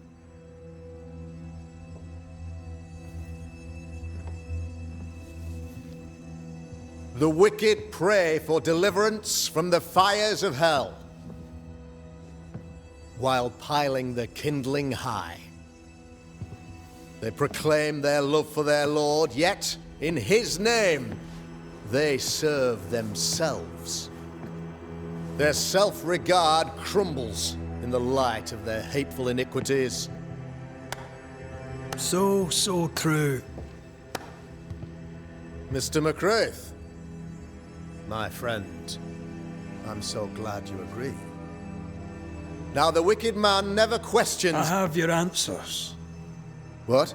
The wicked pray for deliverance from the fires of hell. while piling the kindling high. They proclaim their love for their lord, yet, in his name, they serve themselves. Their self-regard crumbles in the light of their hateful iniquities. So true. Mr. McCraith, my friend, I'm so glad you agree. Now, the wicked man never questions... I have your answers. What?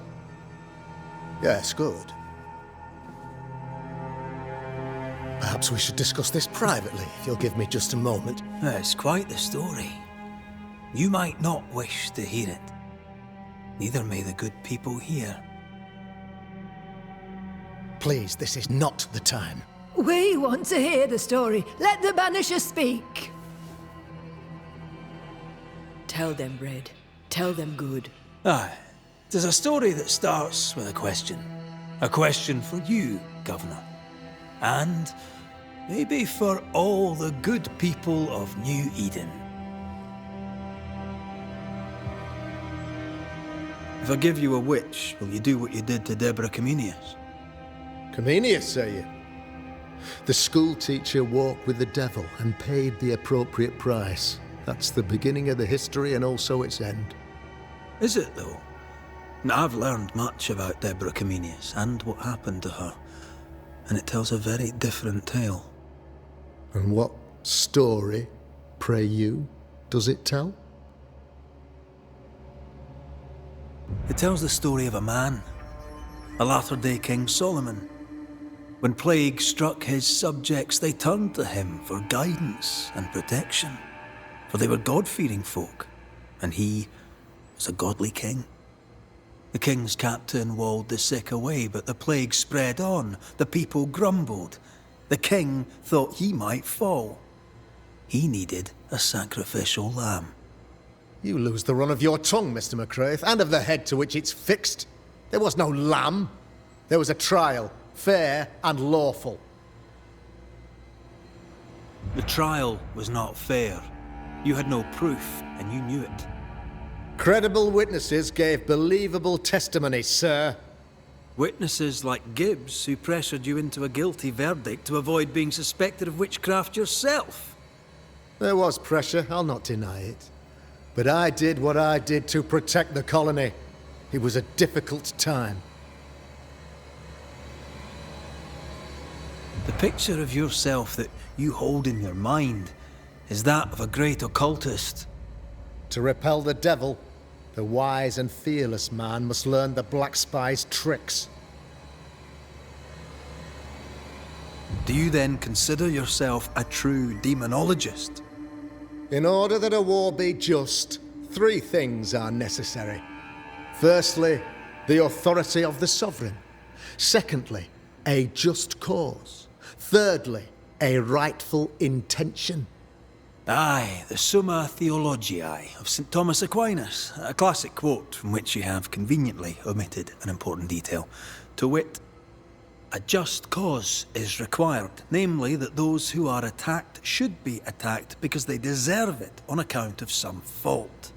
Yes, good. Perhaps we should discuss this privately, if you'll give me just a moment. It's quite the story. You might not wish to hear it. Neither may the good people here. Please, this is not the time. We want to hear the story. Let the Banishers speak. Tell them, Red. Tell them good. Aye. There's a story that starts with a question. A question for you, Governor. And maybe for all the good people of New Eden. If I give you a witch, will you do what you did to Deborah Comenius? Comenius, say you? The school teacher walked with the devil and paid the appropriate price. That's the beginning of the history and also its end. Is it, though? Now, I've learned much about Deborah Comenius and what happened to her, and it tells a very different tale. And what story, pray you, does it tell? It tells the story of a man, a latter-day King Solomon. When plague struck his subjects, they turned to him for guidance and protection, for they were God-fearing folk, and he was a godly king. The king's captain walled the sick away, but the plague spread on. The people grumbled. The king thought he might fall. He needed a sacrificial lamb. You lose the run of your tongue, Mr. McCraith, and of the head to which it's fixed. There was no lamb. There was a trial, fair and lawful. The trial was not fair. You had no proof, and you knew it. Credible witnesses gave believable testimony, sir. Witnesses like Gibbs, who pressured you into a guilty verdict to avoid being suspected of witchcraft yourself. There was pressure, I'll not deny it. But I did what I did to protect the colony. It was a difficult time. The picture of yourself that you hold in your mind is that of a great occultist. To repel the devil, the wise and fearless man must learn the Black Spy's tricks. Do you then consider yourself a true demonologist? In order that a war be just, 3 things are necessary. Firstly, the authority of the sovereign. Secondly, a just cause. Thirdly, a rightful intention. Aye, the Summa Theologiae of St. Thomas Aquinas, a classic quote from which you have conveniently omitted an important detail, to wit, a just cause is required, namely that those who are attacked should be attacked because they deserve it on account of some fault.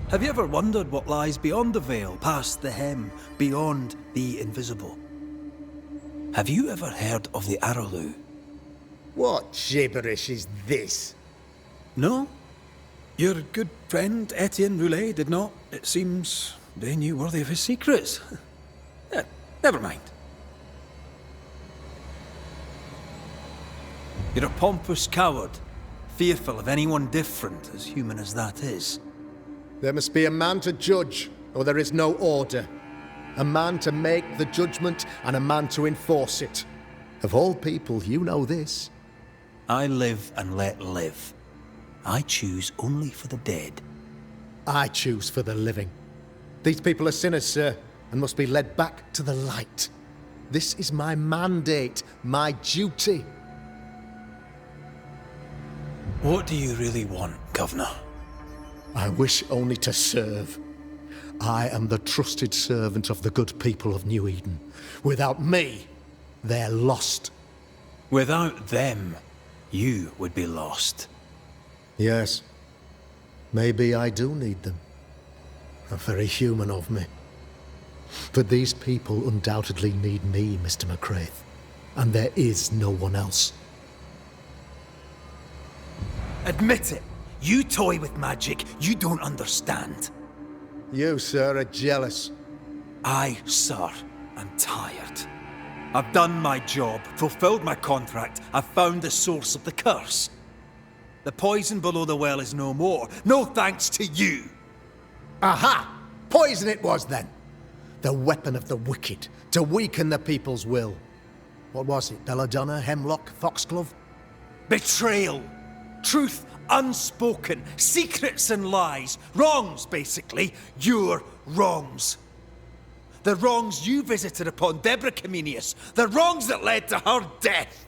Have you ever wondered what lies beyond the veil, past the hem, beyond the invisible? Have you ever heard of the Arrowloo? What gibberish is this? No? Your good friend Etienne Roulet did not, it seems, deign you worthy of his secrets. Never mind. You're a pompous coward, fearful of anyone different, as human as that is. There must be a man to judge, or there is no order. A man to make the judgment, and a man to enforce it. Of all people, you know this. I live and let live. I choose only for the dead. I choose for the living. These people are sinners, sir, and must be led back to the light. This is my mandate, my duty. What do you really want, Governor? I wish only to serve. I am the trusted servant of the good people of New Eden. Without me, they're lost. Without them, you would be lost. Yes. Maybe I do need them. Very human of me. But these people undoubtedly need me, Mr. McCraith. And there is no one else. Admit it. You toy with magic you don't understand. You, sir, are jealous. I, sir, am tired. I've done my job, fulfilled my contract, I've found the source of the curse. The poison below the well is no more, no thanks to you. Aha! Poison it was then. The weapon of the wicked, to weaken the people's will. What was it? Belladonna, hemlock, foxglove? Betrayal. Truth unspoken. Secrets and lies. Wrongs, basically. Your wrongs. The wrongs you visited upon Deborah Comenius. The wrongs that led to her death.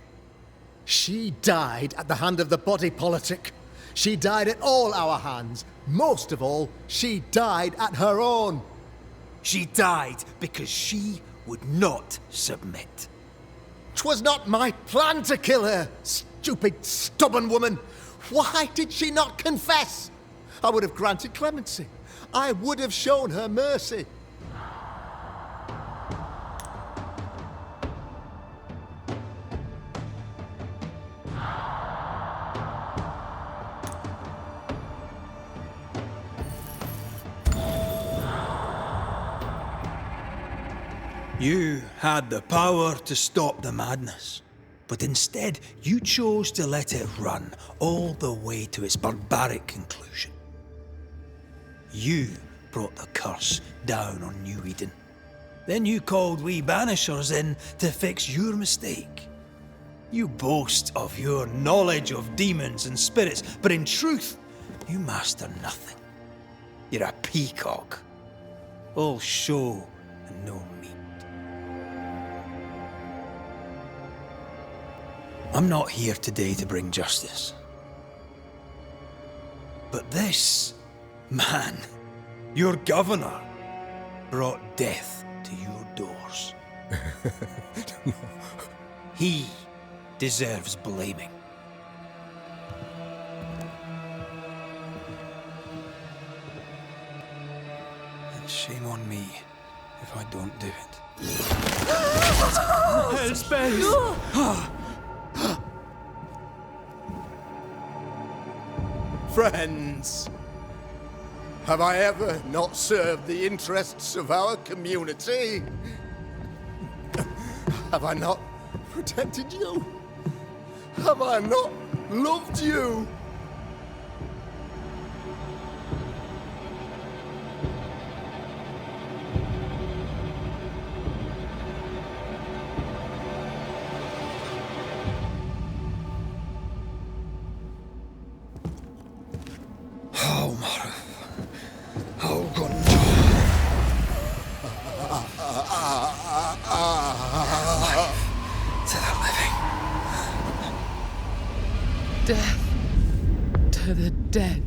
She died at the hand of the body politic. She died at all our hands. Most of all, she died at her own. She died because she would not submit. 'Twas not my plan to kill her, stupid, stubborn woman. Why did she not confess? I would have granted clemency. I would have shown her mercy. You had the power to stop the madness, but instead you chose to let it run all the way to its barbaric conclusion. You brought the curse down on New Eden. Then you called we Banishers in to fix your mistake. You boast of your knowledge of demons and spirits, but in truth, you master nothing. You're a peacock. All show and no meat. I'm not here today to bring justice. But this man, your governor, brought death to your doors. He deserves blaming. And shame on me if I don't do it. Hellspace! No! Friends, have I ever not served the interests of our community? Have I not protected you? Have I not loved you? Death to the dead.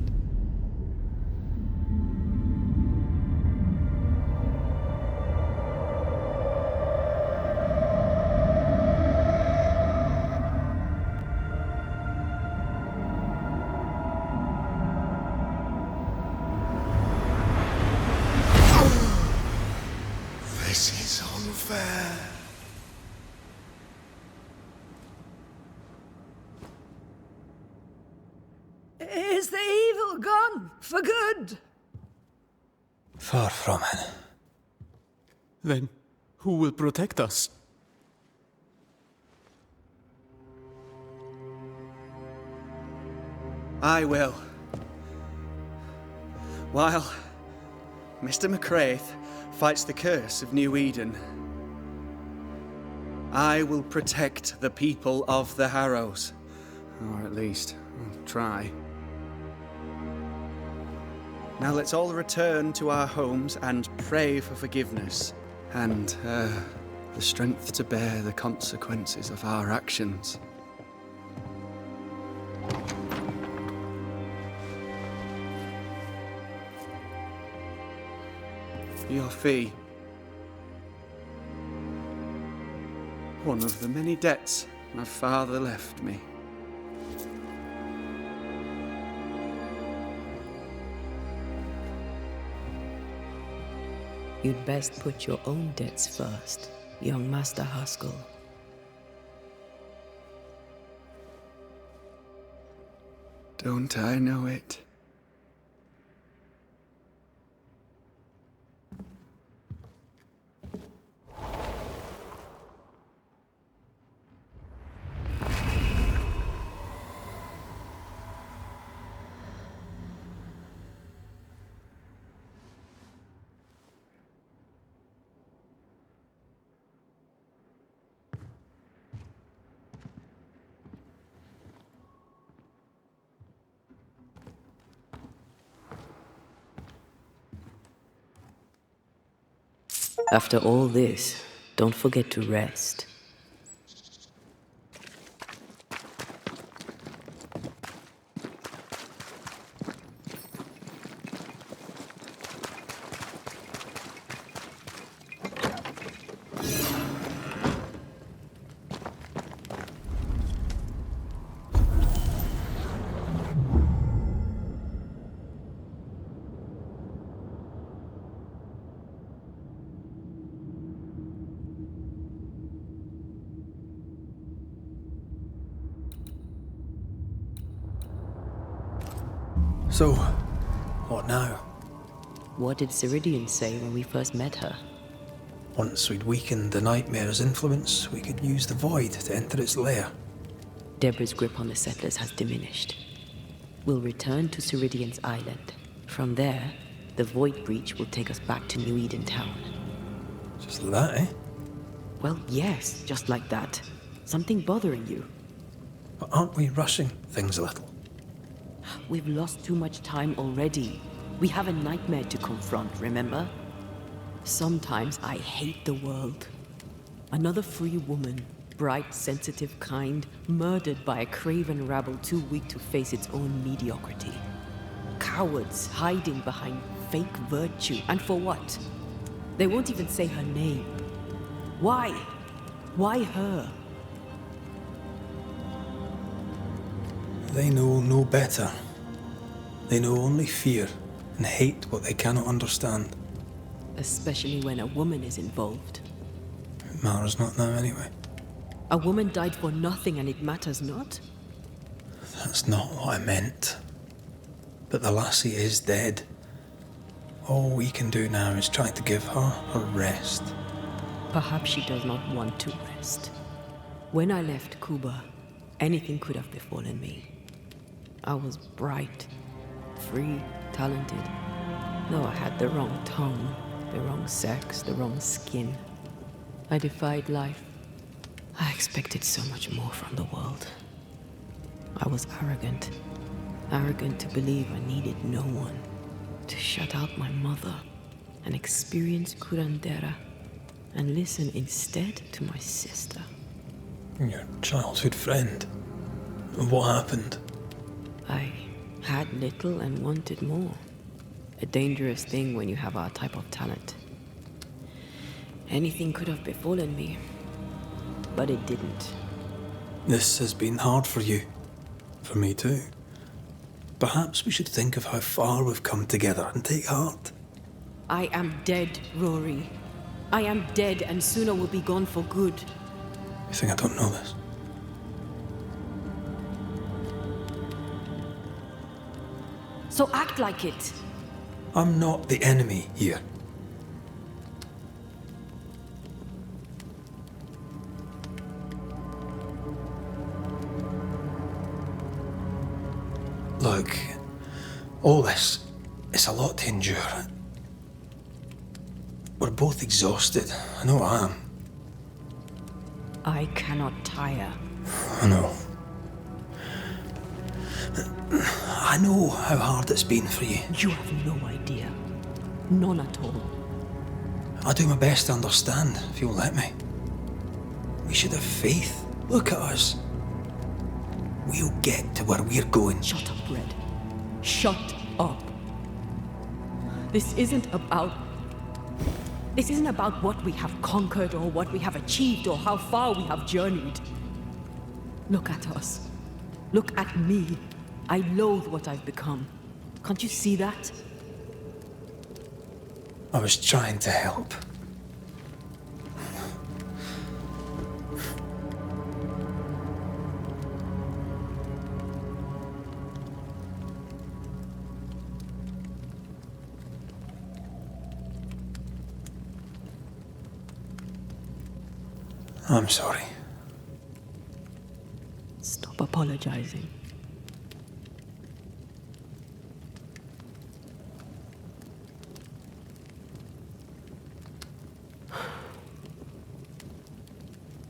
This is unfair. Is the evil gone for good? Far from it. Then who will protect us? I will. While Mr. McCraith fights the curse of New Eden, I will protect the people of the Harrows. Or at least, I'll try. Now let's all return to our homes and pray for forgiveness and the strength to bear the consequences of our actions. Your fee. One of the many debts my father left me. You'd best put your own debts first, young Master Haskell. Don't I know it? After all this, don't forget to rest. So, what now? What did Ceridian say when we first met her? Once we'd weakened the nightmare's influence, we could use the void to enter its lair. Deborah's grip on the settlers has diminished. We'll return to Ceridian's island. From there, the void breach will take us back to New Eden Town. Just like that, eh? Well, yes, just like that. Something bothering you? But aren't we rushing things a little? We've lost too much time already. We have a nightmare to confront, remember? Sometimes I hate the world. Another free woman, bright, sensitive, kind, murdered by a craven rabble too weak to face its own mediocrity. Cowards hiding behind fake virtue. And for what? They won't even say her name. Why? Why her? They know no better. They know only fear and hate what they cannot understand. Especially when a woman is involved. It matters not now anyway. A woman died for nothing and it matters not? That's not what I meant. But the lassie is dead. All we can do now is try to give her a rest. Perhaps she does not want to rest. When I left Cuba, anything could have befallen me. I was bright, free, talented. Though I had the wrong tongue, the wrong sex, the wrong skin. I defied life. I expected so much more from the world. I was arrogant. Arrogant to believe I needed no one. To shut out my mother and experience curandera. And listen instead to my sister. Your childhood friend. What happened? I had little and wanted more. A dangerous thing when you have our type of talent. Anything could have befallen me, but it didn't. This has been hard for you. For me too. Perhaps we should think of how far we've come together and take heart. I am dead, Rory. I am dead, and sooner will be gone for good. You think I don't know this? So act like it. I'm not the enemy here. Look, all this, it's a lot to endure. We're both exhausted. I know I am. I cannot tire. I know. I know how hard it's been for you. You have no idea. None at all. I'll do my best to understand, if you'll let me. We should have faith. Look at us. We'll get to where we're going. Shut up, Red. Shut up. This isn't about what we have conquered or what we have achieved or how far we have journeyed. Look at us. Look at me. I loathe what I've become. Can't you see that? I was trying to help. I'm sorry. Stop apologizing.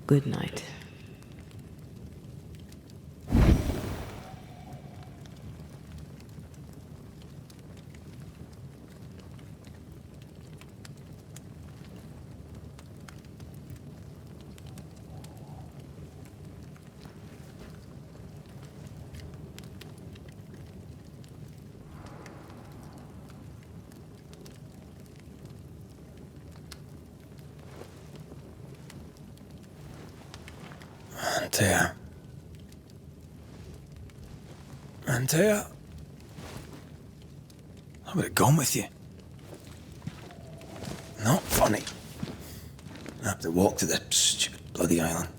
Good night. Antea, I would have gone with you. Not funny. I have to walk to the stupid bloody island.